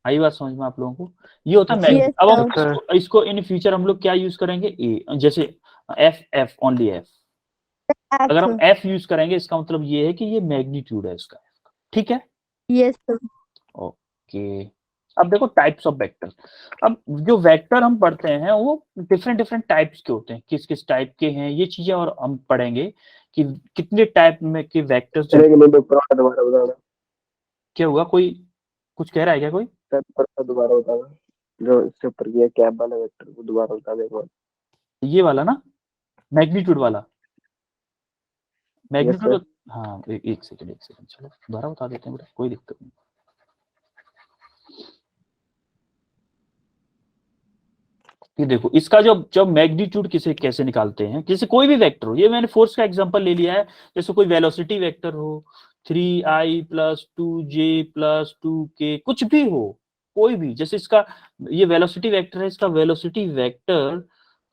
आई बात समझ में आप लोगों को? ये होता है Yes, मैग्नीट्यूड। अब हम sir. इसको इन फ्यूचर हम लोग क्या यूज करेंगे? ए, जैसे एफ ओनली एफ। अगर हम एफ यूज करेंगे इसका मतलब ये है कि ये मैग्नीट्यूड है इसका, ठीक है? Yes, sir. ओके। अब देखो टाइप्स ऑफ वेक्टर। अब जो वेक्टर हम पढ़ते हैं वो डिफरेंट टाइप्स के होते हैं, किस किस टाइप के हैं ये चीजें, और हम पढ़ेंगे कि कितने टाइप में के वेक्टर्स। दोबारा बताना क्या हुआ? कोई कुछ कह रहा है क्या कोई? दोबारा बताना जो इसके ऊपर किया कैप वाला वेक्टर को दोबारा बता दे एक बार। ये वाला ना, मैग्नीट्यूड वाला, मैग्नीट्यूड। sir. हाँ एक सेकंड चलो दोबारा बता देते हैं बेटा, कोई दिक्कत नहीं। ये देखो इसका जब मैग्नीट्यूड कैसे निकालते हैं, जैसे कोई भी वेक्टर हो, ये मैंने फोर्स का एग्जांपल ले लिया है, जैसे कोई वेलोसिटी वेक्टर हो 3i + 2j + 2k, कुछ भी हो, कोई भी, जैसे इसका ये वेलोसिटी वेक्टर है, इसका वेलोसिटी वेक्टर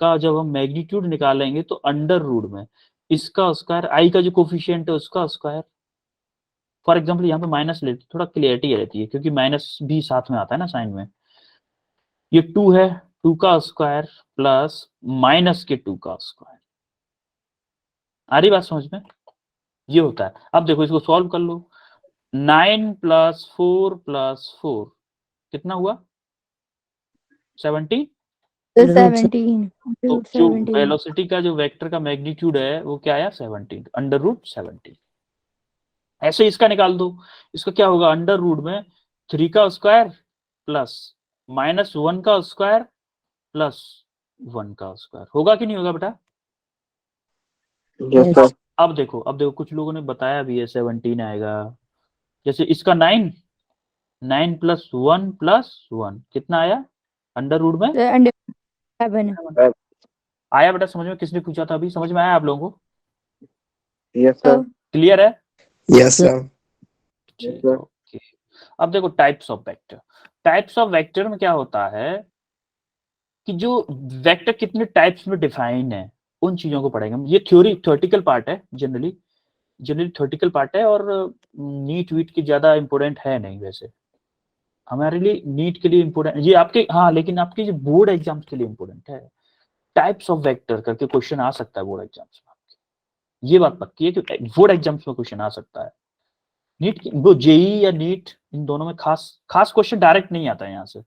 का जब हम मैग्नीट्यूड निकालेंगे तो अंडर रूट में इसका स्क्वायर, आई का जो कोफिशिएंट है उसका स्क्वायर। फॉर एग्जाम्पल यहाँ पे माइनस लेते, थोड़ा क्लियरिटी रहती है क्योंकि माइनस भी साथ में आता है ना साइन में। ये 2 है, 2 का स्क्वायर प्लस -2 का स्क्वायर। आ रही बात समझ में? ये होता है। अब देखो इसको सॉल्व कर लो, 9 + 4 + 4 कितना हुआ? 17। 17. तो जो वेलोसिटी का जो वेक्टर का मैग्नीट्यूड है वो क्या आया? 17, अंडर रूट 17। ऐसे इसका निकाल दो, इसका क्या होगा? अंडर रूट में 3 का स्क्वायर प्लस -1 का स्क्वायर प्लस 1 का स्क्वायर, होगा कि नहीं होगा बेटा? Yes, sir. अब देखो कुछ लोगों ने बताया भी है 17 आएगा। जैसे इसका 9 + 1 + 1 कितना आया अंडर रूट में? अंडर 7. आया बेटा समझ में? किसने पूछा था अभी? समझ में आया आप लोगों को? Yes, sir. क्लियर है? Yes, sir. ठीक है, ओके। अब देखो टाइप्स ऑफ वेक्टर में क्या होता है कि जो वेक्टर कितने टाइप्स में डिफाइन है उन चीजों को पढ़ेंगे हम। ये थ्योरेटिकल पार्ट है, जनरली थ्योरेटिकल पार्ट है, और नीट वीट की ज्यादा इंपोर्टेंट है नहीं वैसे हमारे लिए। नीट के लिए इंपोर्टेंट ये आपके, हाँ लेकिन आपके जो बोर्ड एग्जाम्स के लिए इंपोर्टेंट है। टाइप्स ऑफ वेक्टर करके क्वेश्चन आ सकता है बोर्ड एग्जाम्स में आपके, ये बात पक्की है कि बोर्ड एग्जाम्स में क्वेश्चन आ सकता है। नीट वो जेई या नीट इन दोनों में खास क्वेश्चन डायरेक्ट नहीं आता है यहाँ से,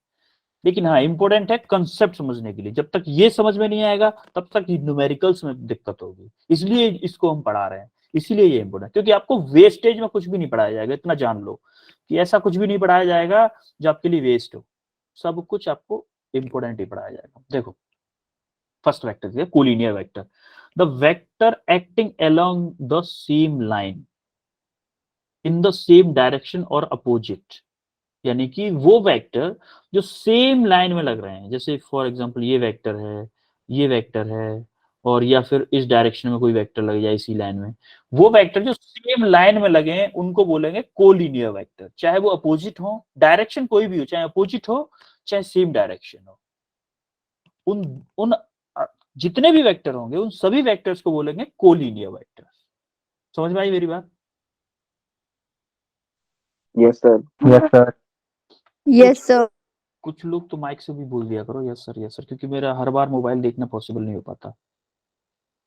लेकिन हाँ इंपॉर्टेंट है कंसेप्ट समझने के लिए। जब तक ये समझ में नहीं आएगा तब तक न्यूमेरिकल्स में दिक्कत होगी, इसलिए इसको हम पढ़ा रहे हैं, इसीलिए ये इंपॉर्टेंट। क्योंकि आपको वेस्टेज में कुछ भी नहीं पढ़ाया जाएगा, इतना जान लो कि ऐसा कुछ भी नहीं पढ़ाया जाएगा जो आपके लिए वेस्ट हो, सब कुछ आपको इंपॉर्टेंट ही पढ़ाया जाएगा। देखो फर्स्ट वेक्टर है collinear vector, the vector acting along the same line in the same direction और अपोजिट, यानी कि वो वेक्टर जो सेम लाइन में लग रहे हैं, जैसे फॉर एग्जांपल ये वेक्टर है और या फिर इस डायरेक्शन में कोई वेक्टर लग जाए इसी लाइन में, वो वेक्टर जो सेम लाइन में लगे हैं उनको बोलेंगे कोलिनियर वेक्टर। चाहे वो अपोजिट हो, डायरेक्शन कोई भी हो, चाहे अपोजिट हो चाहे सेम डायरेक्शन हो। उन उन जितने भी वेक्टर होंगे उन सभी वेक्टर्स को बोलेंगे कोलिनियर वेक्टर। समझ में आई मेरी बात? Yes sir. Yes sir. Yes sir. कुछ लोग तो माइक से भी बोल दिया करो यस सर, क्योंकि मेरा हर बार मोबाइल देखना पॉसिबल नहीं हो पाता।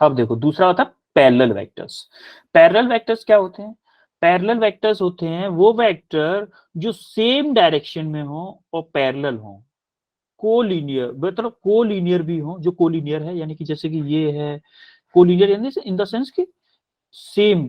अब देखो दूसरा होता है पैरेलल वेक्टर्स। पैरेलल वेक्टर्स क्या होते हैं? पैरेलल वेक्टर्स होते हैं वो वेक्टर जो सेम डायरेक्शन में हो और पैरेलल हो। कोलिनियर मतलब कोलिनियर भी हो, जो कोलिनियर है यानी कि जैसे कि ये है कोलिनियर यानी इन द सेंस कि सेम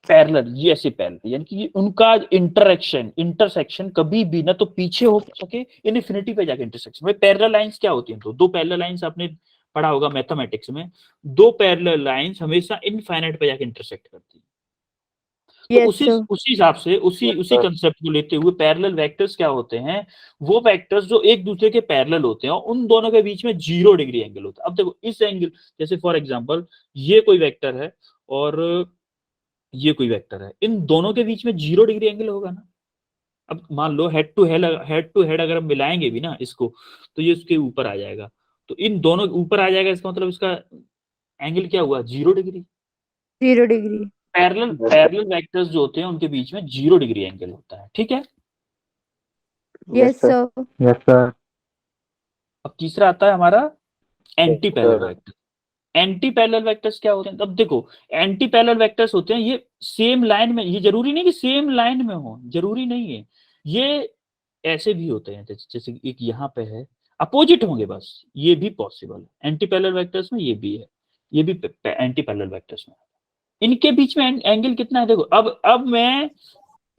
पैरेलल, ये ऐसे पैरेलल यानी कि उनका इंटरसेक्शन कभी भी ना तो पीछे हो सके इनफिनिटी पे जाके इंटरसेक्शन। भाई पैरेलल लाइंस क्या होती हैं? तो दो पैरेलल लाइंस आपने पढ़ा होगा मैथमेटिक्स में, दो पैरेलल लाइंस हमेशा इनफाइनाइट पे जाके इंटरसेक्ट करती हैं। तो यस उसी सर। उसी हिसाब से उसी कंसेप्ट को लेते हुए पैरेलल वेक्टर्स क्या होते हैं? वो वेक्टर्स जो एक दूसरे के पैरेलल होते हैं और उन दोनों के बीच में 0 डिग्री एंगल होता है। अब देखो इस एंगल, जैसे फॉर एग्जांपल ये कोई वेक्टर है और ये कोई वेक्टर है, इन दोनों के बीच में 0 डिग्री एंगल होगा ना। अब मान लो हेड टू हेड अगर हम मिलाएंगे भी ना इसको, तो ये उसके ऊपर आ जाएगा, तो इन दोनों ऊपर आ जाएगा, इसका मतलब इसका एंगल क्या हुआ? 0 डिग्री। 0 डिग्री। पैरेलल वेक्टर्स जो होते हैं उनके बीच में 0 डिग्री एंगल होता है, ठीक है। Yes sir. Yes sir. अब तीसरा आता है हमारा anti parallel sir. Vector. Anti parallel vectors क्या होते हैं? अब देखो एंटी पैरेलल वेक्टर्स होते हैं ये सेम लाइन में, ये जरूरी नहीं कि सेम लाइन में हो, जरूरी नहीं है, ये ऐसे भी होते हैं जैसे एक यहाँ पे है, अपोजिट होंगे बस, ये भी पॉसिबल है। एंटी पैरेलल वेक्टर्स में ये भी है, ये भी एंटी पैरेलल वेक्टर्स में। इनके बीच में एंगल कितना है? देखो अब मैं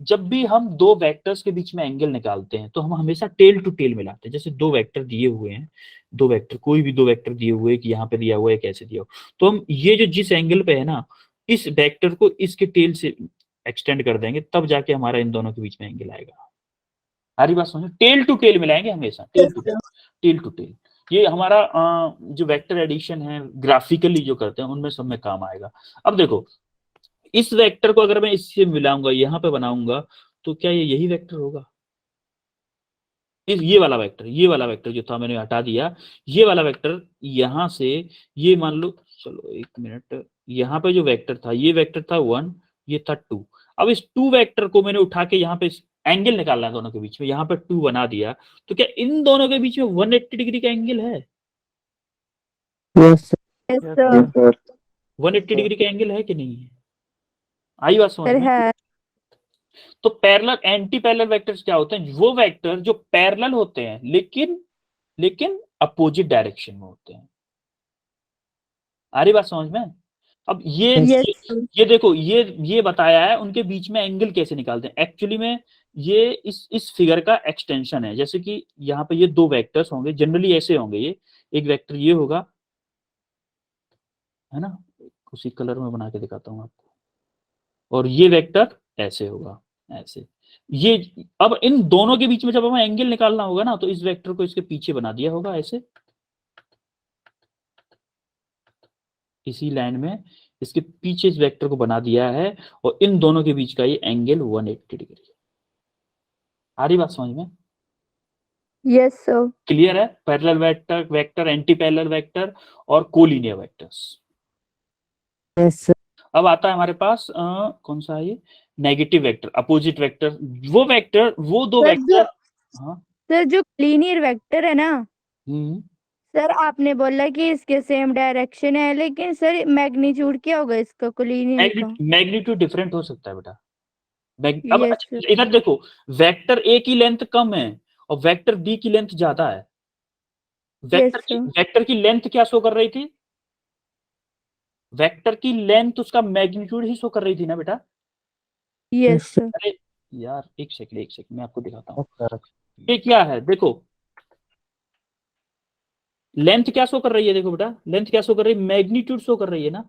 जब भी हम दो वेक्टर्स के बीच में एंगल निकालते हैं तो हम हमेशा टेल टू टेल मिलाते हैं। जैसे दो वेक्टर दिए हुए हैं, दो वेक्टर, कोई भी दो वेक्टर दिए हुए, कि यहाँ पे दिया हुआ है कैसे दिया हो, तो हम ये जो जिस एंगल पे है ना, इस वेक्टर को इसके टेल से एक्सटेंड कर देंगे, तब जाके हमारा इन दोनों के बीच में एंगल आएगा। हमारी बात समझो, टेल टू टेल मिलाएंगे हमेशा, टेल टू टेल। ये हमारा जो वेक्टर एडिशन है ग्राफिकली जो करते हैं उनमें सब में काम आएगा। अब देखो इस वेक्टर को अगर मैं इससे मिलाऊंगा, यहाँ पे बनाऊंगा, तो क्या ये यही वेक्टर होगा? ये वाला वेक्टर जो था मैंने हटा दिया, ये वाला वेक्टर यहाँ से, ये मान लो, चलो एक मिनट, यहाँ पे जो वेक्टर था, ये वेक्टर था 1, ये था 2। अब इस 2 वेक्टर को मैंने उठा के यहाँ पे एंगल निकालना है दोनों के बीच में, यहाँ पे 2 बना दिया, तो क्या इन दोनों के बीच में 180 डिग्री का एंगल है? Yes yes yes sir. Sir. 180 degree का एंगल है कि नहीं है? आई बात समझ सर में? है। तो पैरेलल एंटी पैरेलल वेक्टर्स क्या होते हैं? वो वेक्टर जो पैरेलल होते हैं लेकिन अपोजिट डायरेक्शन में होते हैं। आ रही बात समझ में? अब यस सर। ये देखो ये बताया है उनके बीच में एंगल कैसे निकालते हैं। एक्चुअली में ये इस फिगर का एक्सटेंशन है। जैसे कि यहाँ पे ये दो वेक्टर्स होंगे, जनरली ऐसे होंगे, ये एक वेक्टर ये होगा, है ना, उसी कलर में बना के दिखाता हूँ आपको, और ये वेक्टर ऐसे होगा, ऐसे। ये अब इन दोनों के बीच में जब हमें एंगल निकालना होगा ना, तो इस वेक्टर को इसके पीछे बना दिया होगा ऐसे, इसी लाइन में इसके पीछे इस वेक्टर को बना दिया है, और इन दोनों के बीच का ये एंगल 180 डिग्री है। आ रही बात समझ में? Yes sir. क्लियर है? Parallel vector, anti parallel vector और कोलिनियर वेक्टर्स। यस अब आता है हमारे पास कौन सा है ये? Negative vector, opposite vector. वो वेक्टर, वो दो सर वेक्टर। हाँ। सर जो लीनियर वेक्टर है ना, हम्म। सर आपने बोला कि इसके सेम डायरेक्शन है, लेकिन सर मैग्नीट्यूड क्या होगा इसका कोलिनियर का? मैग्नीट्यूड डिफरेंट हो सकता है बेटा। अब यस अच्छा, सर। इधर देखो, वेक्टर ए की लेंथ कम है और वेक्टर बी की लेंथ ज्यादा है। Yes sir. वेक्टर की लेंथ क्या शो कर रही थी? वेक्टर की लेंथ उसका मैग्नीट्यूड ही शो कर रही थी ना बेटा। Yes sir. अरे यार एक सेकंड मैं आपको दिखाता हूँ। सर। ये क्या है? देखो लेंथ क्या शो कर रही है, देखो बेटा लेंथ क्या शो कर रही है? मैग्नीट्यूड शो कर रही है ना।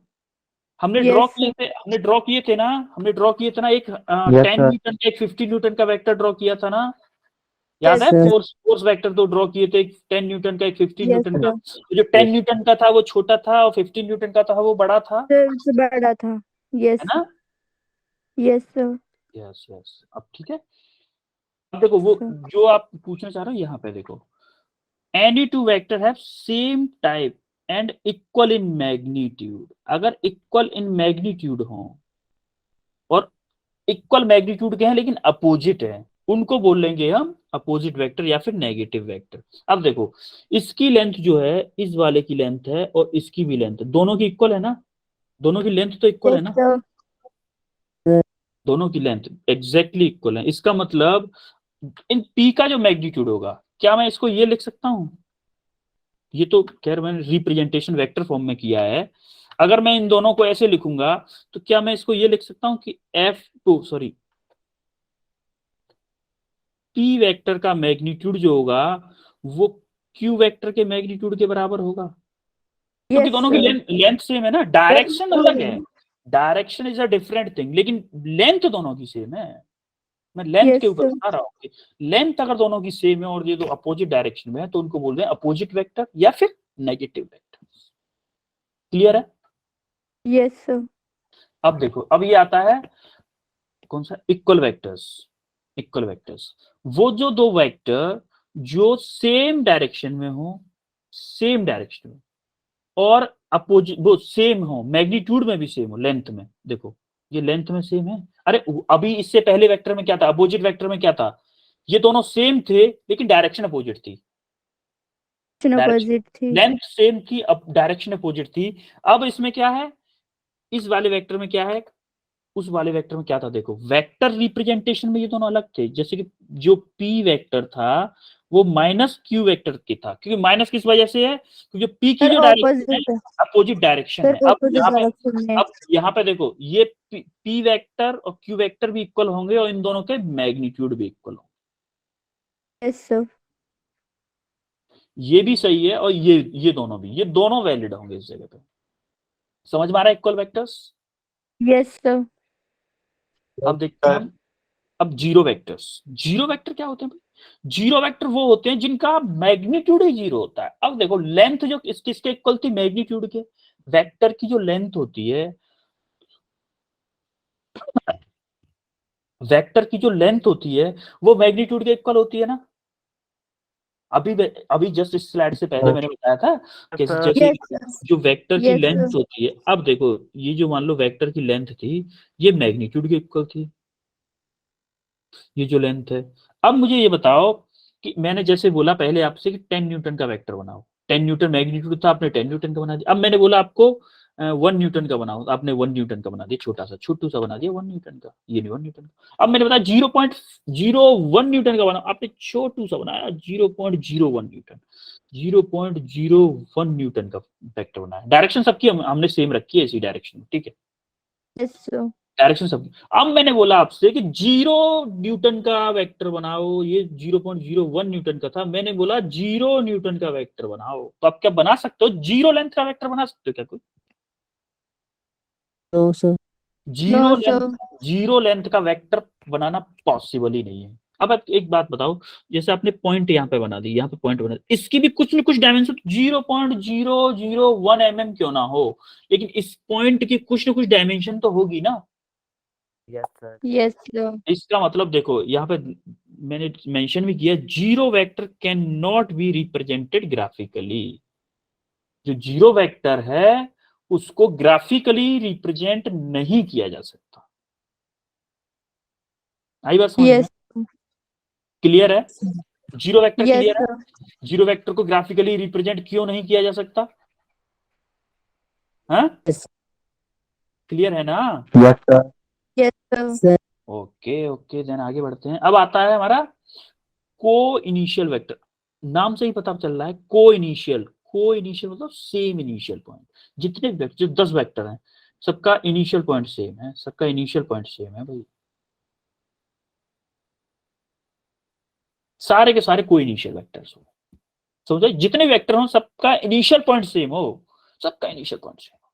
हमने Yes, ड्रॉ sir. किए थे, हमने ड्रॉ किए थे ना, एक 10 sir. न्यूटन का, एक 50 न्यूटन का वेक्टर ड्रॉ किया था ना, याद Yes, है? sir. फोर्स वेक्टर दो ड्रॉ किए थे, एक 10 न्यूटन का, एक 50 Yes, न्यूटन का। sir. तो जो 10 न्यूटन का था वो छोटा था और 50 न्यूटन का था वो बड़ा था, सबसे बड़ा था। यस है ना? Yes sir. यस यस, अब ठीक है। अब देखो वो Sir. जो आप पूछना चाह रहे हो यहाँ पे देखो, any two vector have same type and equal in magnitude. अगर इक्वल इन मैग्नीट्यूड हो और इक्वल मैग्नीट्यूड के हैं लेकिन अपोजिट है, उनको बोलेंगे हम अपोजिट वेक्टर या फिर नेगेटिव वेक्टर। अब देखो, इसकी लेंथ जो है इस वाले की लेंथ है और इसकी भी लेंथ, दोनों की इक्वल है ना, दोनों की लेंथ तो इक्वल है yes ना, sir, दोनों की लेंथ एग्जैक्टली इक्वल है। इसका मतलब इन पी का जो मैग्नीट्यूड होगा, क्या मैं इसको ये लिख सकता हूं, ये तो खैर मैंने रिप्रेजेंटेशन वेक्टर फॉर्म में किया है, अगर मैं इन दोनों को ऐसे लिखूंगा तो क्या मैं इसको ये लिख सकता हूं कि पी वेक्टर का मैग्नीट्यूड जो होगा वो क्यू वेक्टर के मैग्नीट्यूड के बराबर होगा, क्योंकि yes दोनों की sir, लेंथ सेम है ना, डायरेक्शन अलग है, direction is a different thing, लेकिन लेंथ दोनों की सेम है। मैं लेंथ yes के ऊपर sir, बता रहा हूँ, लेंथ अगर दोनों की सेम है और ये दो अपोजिट डायरेक्शन में है तो उनको बोल रहे हैं अपोजिट वेक्टर या फिर नेगेटिव वेक्टर। क्लियर है? yes sir, अब देखो, अब ये आता है कौन सा, इक्वल वेक्टर्स। इक्वल वेक्टर्स वो जो दो वेक्टर जो सेम डायरेक्शन में हो, सेम डायरेक्शन में, और अपोजिट वो सेम हो, मैग्नीट्यूड में भी सेम हो, लेंथ में, देखो ये लेंथ में सेम है। अरे अभी इससे पहले वेक्टर में क्या था, अपोजिट वेक्टर में क्या था, ये दोनों सेम थे लेकिन डायरेक्शन अपोजिट थी, opposite थी, लेंथ सेम थी, अब डायरेक्शन अपोजिट थी। अब इसमें क्या है, इस वाले वेक्टर में क्या है, उस वाले वेक्टर में क्या था, देखो वेक्टर रिप्रेजेंटेशन में ये दोनों अलग थे, जैसे कि जो पी वेक्टर था वो माइनस क्यू वेक्टर की था, क्योंकि माइनस किस वजह से है, क्योंकि पी की सर जो डायरेक्शन है opposite, अपोजिट डायरेक्शन सर है। अब opposite यहाँ पे, direction में, अब यहाँ पे देखो ये पी वेक्टर और क्यू वेक्टर भी इक्वल होंगे और इन दोनों के मैग्नीट्यूड भी इक्वल होंगे, yes sir, ये भी सही है और ये दोनों भी, ये दोनों वैलिड होंगे इस जगह पे। समझ में आ रहा है इक्वल वेक्टर्स? yes sir, अब देखते हैं हम, अब जीरो वेक्टर्स। जीरो वेक्टर क्या होते हैं भाई? जीरो वेक्टर वो होते हैं जिनका मैग्नीट्यूड ही जीरो होता है। अब देखो लेंथ जो किसके इक्वल थी, मैग्नीट्यूड के। वेक्टर की जो लेंथ होती है, वेक्टर की जो लेंथ होती है वो मैग्नीट्यूड के इक्वल होती है ना। अभी जस्ट इस स्लाइड से पहले मैंने बताया था कि जैसे yes sir, जो वेक्टर की yes लेंथ sir, होती है, अब देखो ये जो मान लो वेक्टर की लेंथ थी ये मैग्नीट्यूड के इक्वल थी, ये जो लेंथ है। अब मुझे ये बताओ कि मैंने जैसे बोला पहले आपसे कि 10 न्यूटन का वेक्टर बनाओ, 10 न्यूटन मैग्नीट्यूड था, आपने 10 न्यूटन का बना दिया। अब मैंने बोला आपको 1 न्यूटन का बनाओ, आपने 1 न्यूटन का बना दिया, छोटू सा बना दिया 1 न्यूटन का, ये नहीं 1 न्यूटन का। अब मैंने बताया 0.01 न्यूटन का बनाओ, आपने छोटू सा बनाया 0.01 न्यूटन, 0.01 न्यूटन का वेक्टर बनाया। डायरेक्शन सबकी हमने सेम रखी है इसी डायरेक्शन में, ठीक है, yes sir, डायरेक्शन सब। अब मैंने बोला आपसे कि 0 न्यूटन का वेक्टर बनाओ, ये 0.01 न्यूटन का था, मैंने बोला 0 न्यूटन का वेक्टर बनाओ, तो आप क्या बना सकते हो, 0 लेंथ का वेक्टर बना सकते हो क्या कोई? no sir, no sir, zero length का वेक्टर बनाना पॉसिबल ही नहीं है। अब आप एक बात बताओ, जैसे आपने पॉइंट यहाँ पे बना दी, यहाँ पे पॉइंट बना दी, इसकी भी कुछ न कुछ डायमेंशन 0.001 mm क्यों ना हो, लेकिन इस पॉइंट की कुछ न कुछ डायमेंशन तो होगी ना। यस सर, yes sir, इसका मतलब देखो यहाँ पे मैंने मेंशन भी किया, zero vector can not be represented graphically. जो जीरो वेक्टर है उसको ग्राफिकली रिप्रेजेंट नहीं किया जा सकता। आई बात समझ में? yes, क्लियर है? जीरो वेक्टर yes क्लियर है? sir, जीरो वेक्टर को ग्राफिकली रिप्रेजेंट क्यों नहीं किया जा सकता? हाँ, yes क्लियर है ना? Yes sir. yes sir, sir, okay okay, then आगे बढ़ते हैं। अब आता है हमारा को इनिशियल वेक्टर। नाम से ही पता चल रहा है को इनिशियल मतलब सेम इनिशियल पॉइंट। जितने वेक्टर, जो 10 वेक्टर हैं सबका इनिशियल पॉइंट सेम है, सबका इनिशियल पॉइंट सेम है भाई, सारे के सारे को इनिशियल वेक्टर्स हो, समझो, जितने वेक्टर हो सबका इनिशियल पॉइंट सेम हो, सबका इनिशियल पॉइंट सेम हो,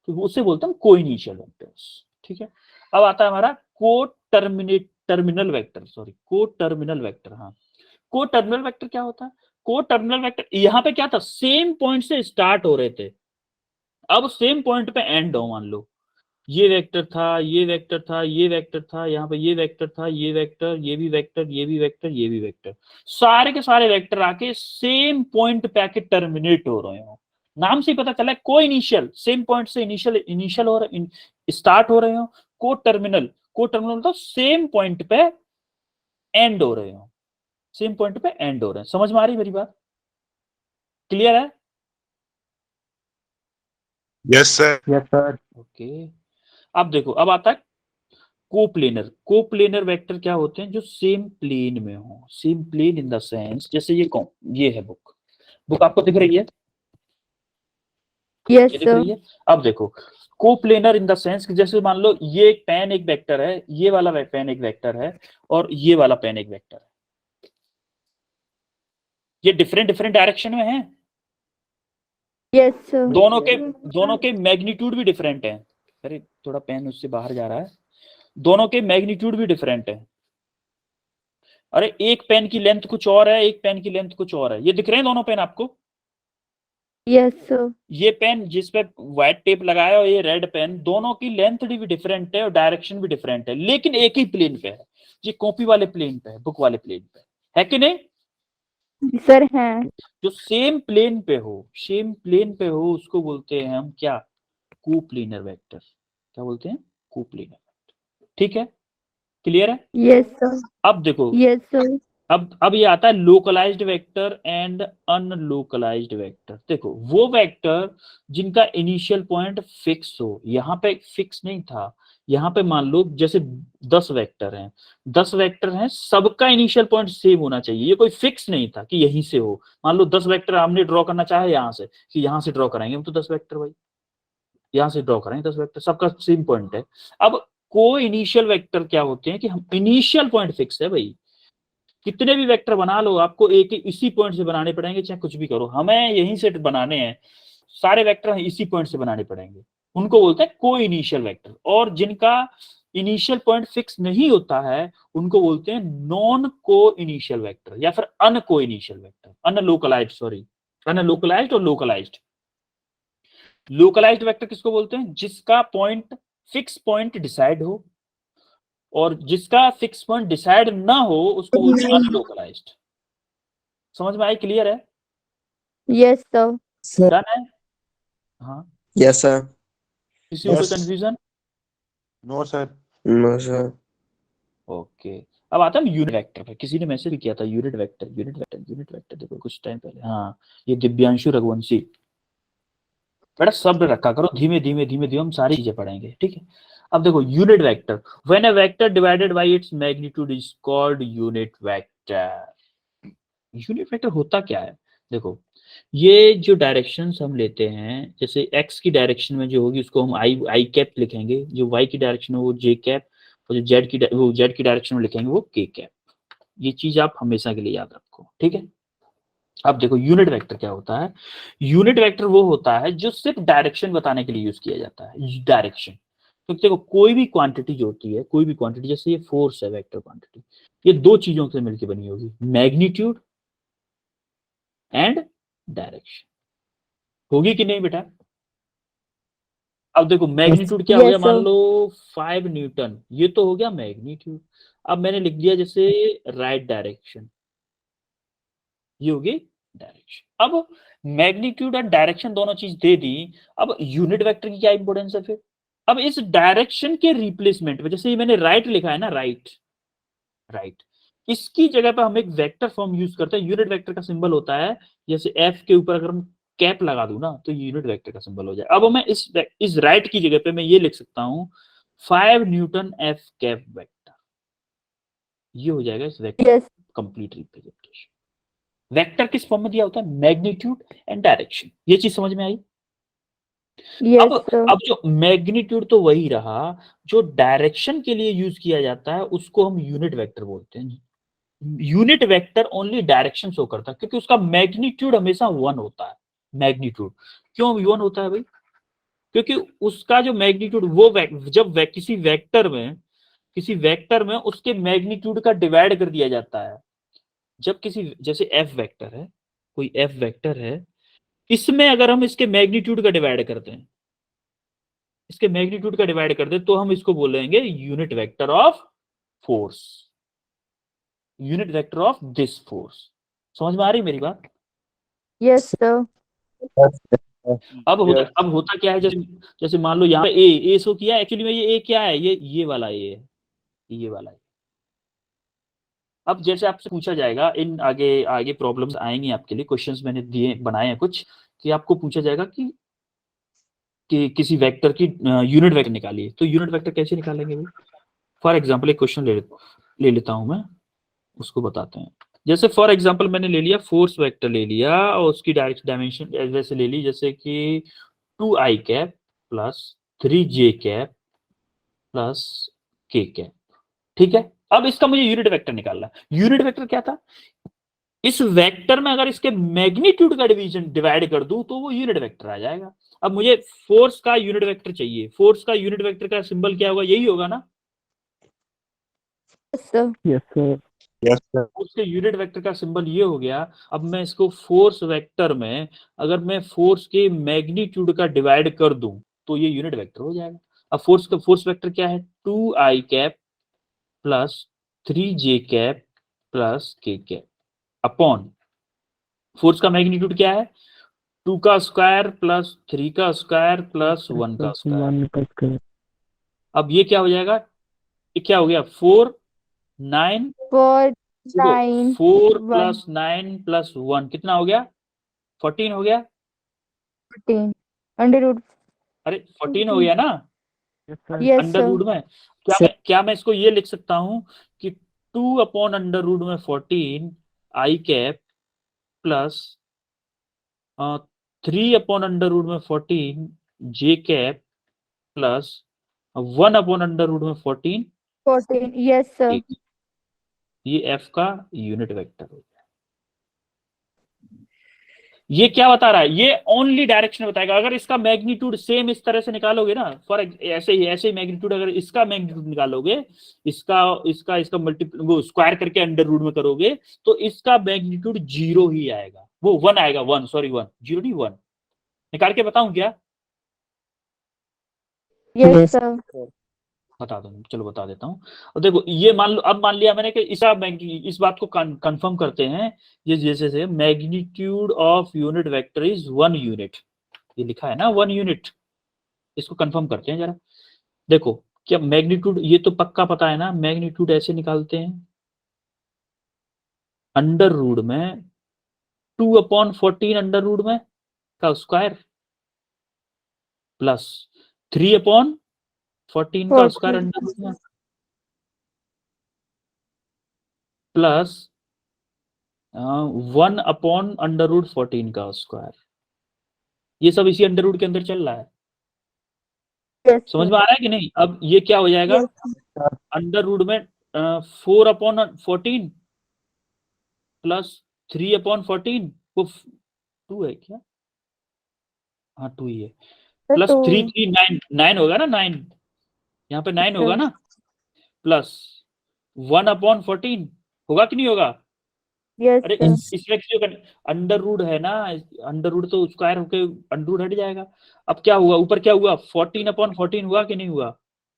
तो उससे बोलते हैं को इनिशियल वेक्टर्स, ठीक है। अब आता है हमारा को टर्मिनल वेक्टर, सॉरी को टर्मिनल वेक्टर। हाँ, को टर्मिनल वेक्टर क्या होता है? को टर्मिनल वेक्टर यहाँ पे क्या था, सेम पॉइंट से स्टार्ट हो रहे थे, अब सेम पॉइंट पे एंड हो मान लो, ये वेक्टर था, ये वेक्टर था, ये वेक्टर था, यहाँ पे ये वेक्टर था, ये वेक्टर, ये भी वेक्टर, ये भी वेक्टर, ये भी वेक्टर, सारे के सारे वेक्टर आके सेम पॉइंट पे आके टर्मिनेट हो रहे हो। नाम से ही पता चला है, को इनिशियल, सेम पॉइंट से इनिशियल इनिशियल हो रहे, स्टार्ट हो रहे हो। को टर्मिनल, को टर्मिनल तो सेम पॉइंट पे एंड हो रहे हो, सेम पॉइंट पे एंड हो रहे हैं। समझ में आ रही मेरी बात? क्लियर है? Yes, sir. Yes sir. Okay. अब देखो, अब आता है कोप्लेनर। कोप्लेनर वेक्टर क्या होते हैं? जो सेम प्लेन में हो, same plane in the sense, जैसे ये है बुक, बुक आपको दिख रही है, यस ये दिख सर। रही है। अब देखो, कोप्लेनर इन द सेंस कि जैसे मान लो ये एक पेन एक वेक्टर है, ये वाला पेन एक वेक्टर है, और ये वाला पेन एक वेक्टर है, ये डिफरेंट डिफरेंट डायरेक्शन में है। Yes sir. दोनों के मैग्नीट्यूड भी डिफरेंट है। अरे थोड़ा पेन उससे बाहर जा रहा है। दोनों के मैग्नीट्यूड भी डिफरेंट है। अरे एक पेन की लेंथ कुछ और है, एक पेन की लेंथ कुछ और है। ये दिख रहे हैं दोनों पेन आपको? Yes sir. ये पेन जिस पे व्हाइट टेप लगाया और ये रेड पेन, दोनों की लेंथ भी डिफरेंट है और डायरेक्शन भी डिफरेंट है, लेकिन एक ही प्लेन पे है। ये कॉपी वाले प्लेन पे है, बुक वाले प्लेन पे है कि नहीं? सर हैं। जो सेम प्लेन पे हो, सेम प्लेन पे हो, उसको बोलते हैं हम क्या? Coplanar vector. क्या बोलते हैं? Coplanar vector. ठीक है, क्लियर है? Yes sir. अब देखो, यस सर। अब ये आता है लोकलाइज्ड वेक्टर एंड अनलोकलाइज्ड वेक्टर। देखो, वो वेक्टर जिनका इनिशियल पॉइंट फिक्स हो, यहाँ पे फिक्स नहीं था। यहाँ पे मान लो जैसे 10 वेक्टर हैं, 10 वेक्टर हैं, सबका इनिशियल पॉइंट सेम होना चाहिए। ये कोई फिक्स नहीं था कि यहीं से हो। मान लो 10 वेक्टर हमने ड्रॉ करना चाहे यहाँ से, कि यहाँ से ड्रॉ कराएंगे हम तो 10 वेक्टर भाई, यहाँ से ड्रॉ करेंगे 10 वेक्टर, सबका सेम पॉइंट है। अब को इनिशियल वेक्टर क्या होते हैं कि हम इनिशियल पॉइंट फिक्स है भाई, कितने भी वेक्टर बना लो, आपको एक ही इसी पॉइंट से बनाने पड़ेंगे, चाहे कुछ भी करो, हमें यहीं से बनाने हैं। सारे वेक्टर इसी पॉइंट से बनाने पड़ेंगे, उनको बोलते हैं को इनिशियल वेक्टर। और जिनका इनिशियल पॉइंट फिक्स नहीं होता है, उनको बोलते हैं नॉन को इनिशियल वेक्टर या फिर अन को इनिशियल वेक्टर, अनलोकलाइज्ड, सॉरी, अनलोकलाइज्ड और लोकलाइज्ड। लोकलाइज्ड वेक्टर किसको बोलते हैं? जिसका पॉइंट फिक्स पॉइंट डिसाइड हो, और जिसका फिक्स पॉइंट डिसाइड ना हो उसको बोलते हैं अनलोकलाइज्ड। समझ में आई? क्लियर है? Yes sir. डन है? हाँ, Yes, sir. किसी को Yes. Confusion? No, sir. No, sir. Okay. अब आता है यूनिट वेक्टर पे। किसी ने मैसेज भी किया था, unit vector, unit vector, unit vector, देखो कुछ टाइम पहले। हाँ, ये दिव्यांशु रघुवंशी। बेटा सब्र रखा करो, धीमे धीमे धीमे धीमे हम सारी चीजें पढ़ेंगे, ठीक है? अब देखो, unit vector, when a vector divided by its magnitude is called unit vector. Unit vector होता क्या है? देखो, ये जो डायरेक्शंस हम लेते हैं, जैसे एक्स की डायरेक्शन में जो होगी उसको हम आई कैप लिखेंगे, जो वाई की डायरेक्शन में वो जे कैप, और जो जेड की डायरेक्शन में लिखेंगे वो के कैप। ये चीज आप हमेशा के लिए याद रखो, ठीक है? अब देखो, यूनिट वेक्टर क्या होता है? यूनिट वेक्टर वो होता है जो सिर्फ डायरेक्शन बताने के लिए यूज किया जाता है, डायरेक्शन। तो देखो, कोई भी क्वांटिटी जो होती है, कोई भी क्वांटिटी, जैसे ये फोर्स है, वेक्टर क्वांटिटी, ये दो चीजों से मिलकर बनी होगी, मैग्नीट्यूड एंड डायरेक्शन। होगी कि नहीं बेटा? अब देखो, मैग्नीट्यूड क्या हो गया? Yes, मान sir. लो 5 न्यूटन, ये तो हो गया मैग्नीट्यूड। अब मैंने लिख दिया जैसे राइट डायरेक्शन, ये होगी डायरेक्शन। अब मैग्नीट्यूड और डायरेक्शन दोनों चीज दे दी। अब यूनिट वेक्टर की क्या इंपॉर्टेंस है फिर? अब इस डायरेक्शन के रिप्लेसमेंट में, जैसे ये मैंने राइट लिखा है ना, राइट, राइट, इसकी जगह पर हम एक वेक्टर फॉर्म यूज करते हैं। यूनिट वेक्टर का सिंबल होता है, जैसे एफ के ऊपर अगर हम कैप लगा दूं ना, तो यूनिट वेक्टर का सिंबल हो जाए। अब मैं इस राइट की जगह पे मैं ये लिख सकता हूं 5 न्यूटन एफ कैप वेक्टर। ये हो जाएगा इस vector Yes. Complete representation. Vector किस फॉर्म में दिया होता है? Magnitude and direction. ये चीज समझ में आई? Yes, sir. अब जो मैग्नीट्यूड तो वही रहा, जो डायरेक्शन के लिए यूज किया जाता है उसको हम यूनिट वेक्टर बोलते हैं। Unit vector only direction show करता है, क्योंकि उसका मैग्नीट्यूड हमेशा 1 होता है। मैग्नीट्यूड क्यों 1 होता है भाई? क्योंकि उसका जो मैग्नीट्यूड, वो जब किसी वेक्टर में उसके मैग्नीट्यूड का डिवाइड कर दिया जाता है। जब किसी, जैसे एफ वेक्टर है, कोई एफ वेक्टर है, इसमें अगर हम इसके मैग्नीट्यूड का डिवाइड करते हैं, इसके मैग्नीट्यूड का डिवाइड कर दे तो हम इसको बोलेंगे unit vector of force, unit vector of this force. समझ में आ रही मेरी बात? Yes sir. अब होता क्या है, जैसे जैसे मान लो यहाँ पे ए शो किया, एक्चुअली में ये ए क्या है, ये वाला ए है, ये वाला है। अब जैसे आपसे पूछा जाएगा, इन आगे आगे प्रॉब्लम्स आएंगी आपके लिए, क्वेश्चंस मैंने दिए बनाए हैं कुछ, कि आपको पूछा जाएगा कि किसी वेक्टर की यूनिट वेक्टर निकालिए, तो यूनिट वेक्टर कैसे निकालेंगे भाई? फॉर एग्जांपल एक क्वेश्चन ले लेता हूं मैं, उसको बताते हैं। जैसे फॉर एग्जांपल मैंने ले लिया फोर्स वेक्टर ले लिया, और उसकी डायमेंशन वैसे ले ली, जैसे कि 2i cap plus 3j cap plus k cap. ठीक है, अब इसका मुझे यूनिट वेक्टर निकालना है। यूनिट वेक्टर क्या था? इस वेक्टर में अगर इसके मैग्नीट्यूड का डिवाइड कर दूं तो वो यूनिट वेक्टर आ जाएगा। अब मुझे फोर्स का यूनिट वेक्टर चाहिए, फोर्स का यूनिट वेक्टर का सिंबल क्या होगा? यही होगा ना? Sir yes sir. Yes, sir. उसके यूनिट वेक्टर का सिंबल ये हो गया। अब मैं इसको फोर्स वेक्टर में अगर मैं फोर्स के मैग्नीट्यूड का डिवाइड कर दूं तो ये यूनिट वेक्टर हो जाएगा। अब फोर्स वेक्टर क्या है? 2i cap plus 3j cap plus k cap upon force का मैग्नीट्यूड क्या है? 2 का स्क्वायर प्लस 3 का स्क्वायर प्लस 1 का स्क्वायर। अब ये क्या हो जाएगा? ये क्या हो गया? 4 9 4 9 4 1 प्लस 9 प्लस 1 कितना हो गया? 14 हो गया। 14 अंडर रूट। अरे 14 हो गया ना यस अंडर सर। रूट में। क्या मैं इसको ये लिख सकता हूं कि 2 अपॉन अंडर रूट में 14 I cap plus 3 upon under root में 14 J cap plus 1 upon under root में 14 14 यस सर। ये एफ का यूनिट वेक्टर हो गया। ये क्या बता रहा है? ये ओनली डायरेक्शन बताएगा। अगर इसका मैग्नीट्यूड सेम इस तरह से निकालोगे ना, फॉर ऐसे ही मैग्नीट्यूड, अगर इसका मैग्नीट्यूड निकालोगे, इसका इसका इसका मल्टीप्लाई वो स्क्वायर करके अंडर रूट में करोगे तो इसका मैग्नीट्यूड 0 ही आएगा, वो 1 आएगा, 1 सॉरी 1 0 नहीं 1। निकाल के बताऊं क्या? Yes sir. बता दो, चलो बता देता हूँ। और देखो ये मान लो, अब मान लिया मैंने कि इस बात को कंफर्म करते हैं। ये जैसे से magnitude of unit vector is 1 unit, ये लिखा है ना 1 यूनिट, इसको कंफर्म करते हैं जरा। देखो क्या मैग्नीट्यूड, ये तो पक्का पता है ना, मैग्नीट्यूड ऐसे निकालते हैं, अंडर रूट में 2 अपॉन 14 अंडर रूट में का स्क्वायर प्लस 3 अपॉन 14 का स्क्वायर अंडर रूट में प्लस 1 अपॉन अंडर रूट 14 का स्क्वायर। ये सब इसी अंडर रूट के अंदर चल रहा है। यस समझ में आ रहा है कि नहीं? अब ये क्या हो जाएगा? अंडर रूट में 4 अपॉन 14 प्लस 3 अपॉन 14 वो 2 है क्या? हाँ 2 ही है, प्लस 3 3 9 9 होगा ना, 9 यहाँ पे 9 होगा ना, प्लस 1 अपॉन 14 होगा कि नहीं होगा? यस अरे सर। इसमें जो अंडर रूट है ना, अंडर रूट तो स्क्वायर होके अंडर रूट हट जाएगा। अब क्या हुआ? ऊपर क्या हुआ? 14 अपॉन 14 हुआ कि नहीं हुआ?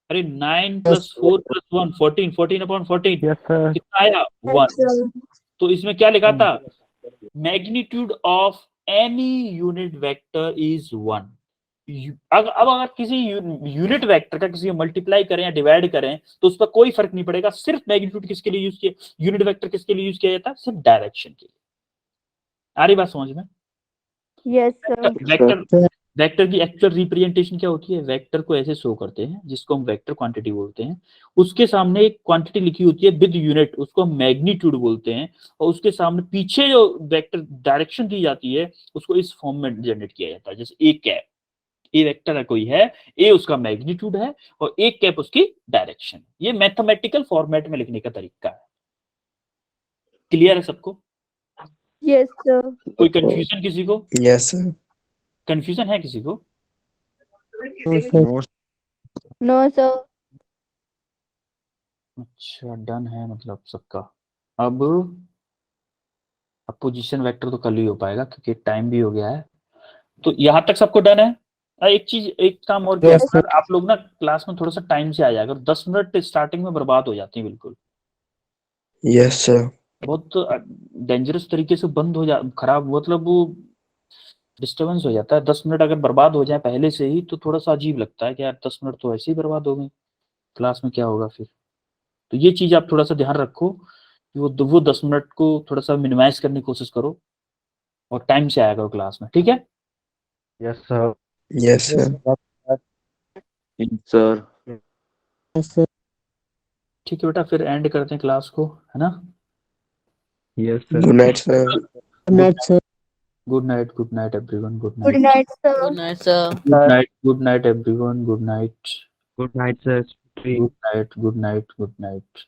अरे 9 plus 4 plus 1 14 14 upon 14 yes sir. कितना आया? 1। तो इसमें क्या लिखा था? Magnitude of any unit vector is 1। अब अगर किसी यूनिट वेक्टर का किसी मल्टीप्लाई करें या डिवाइड करें तो उस पर कोई फर्क नहीं पड़ेगा, सिर्फ मैग्नीट्यूड किसके लिए यूज किया, यूनिट वेक्टर किसके लिए यूज किया जाता है? सिर्फ डायरेक्शन के लिए। आ रही बात समझ में? Yes sir. वेक्टर की एक्चुअल रिप्रेजेंटेशन क्या होती है? वेक्टर को ऐसे शो करते हैं, जिसको हम वेक्टर क्वांटिटी बोलते हैं, उसके सामने एक क्वांटिटी लिखी होती है विद यूनिट, उसको हम मैग्नीट्यूड बोलते हैं, और उसके सामने पीछे जो वेक्टर डायरेक्शन दी जाती है उसको इस फॉर्म में जनरेट किया जाता है। जैसे ए कैप, ए वेक्टर कोई है, ए उसका मैग्नीट्यूड है और ए कैप उसकी डायरेक्शन। ये मैथमेटिकल फॉर्मेट में लिखने का तरीका है। क्लियर है सबको? Yes sir. कोई कंफ्यूजन किसी को? Yes sir. कंफ्यूजन है किसी को? No, no sir. अच्छा डन है मतलब सबका। अब पोजीशन वेक्टर तो कल ही हो पाएगा क्योंकि टाइम भी हो गया है। तो यहां तक सबको डन है? एक काम और किया सर, आप लोग ना क्लास में थोड़ा सा टाइम से आ जाएगा, 10 मिनट स्टार्टिंग में बर्बाद हो जाती है बिल्कुल, यस सर। बहुत डेंजरस तरीके से बंद हो जा, खराब मतलब वो डिस्टर्बेंस हो जाता है। 10 मिनट अगर बर्बाद हो जाए पहले से ही तो थोड़ा सा अजीब लगता है कि यार 10 मिनट तो ऐसे ही बर्बाद हो गए, क्लास में क्या होगा फिर। तो ये चीज आप थोड़ा सा ध्यान रखो कि वो 10 मिनट को थोड़ा सा मिनिमाइज करने की कोशिश करो और टाइम से आया करो क्लास में, ठीक है। Yes sir. Yes sir. Sir. Yes, sir. ठीक है बेटा, फिर एंड करते हैं क्लास को, है ना। Yes good night sir. Good night, sir. Good night everyone, good good night, night sir. Good night, sir. Good night everyone, good night, good night sir. Good night, good night, good night.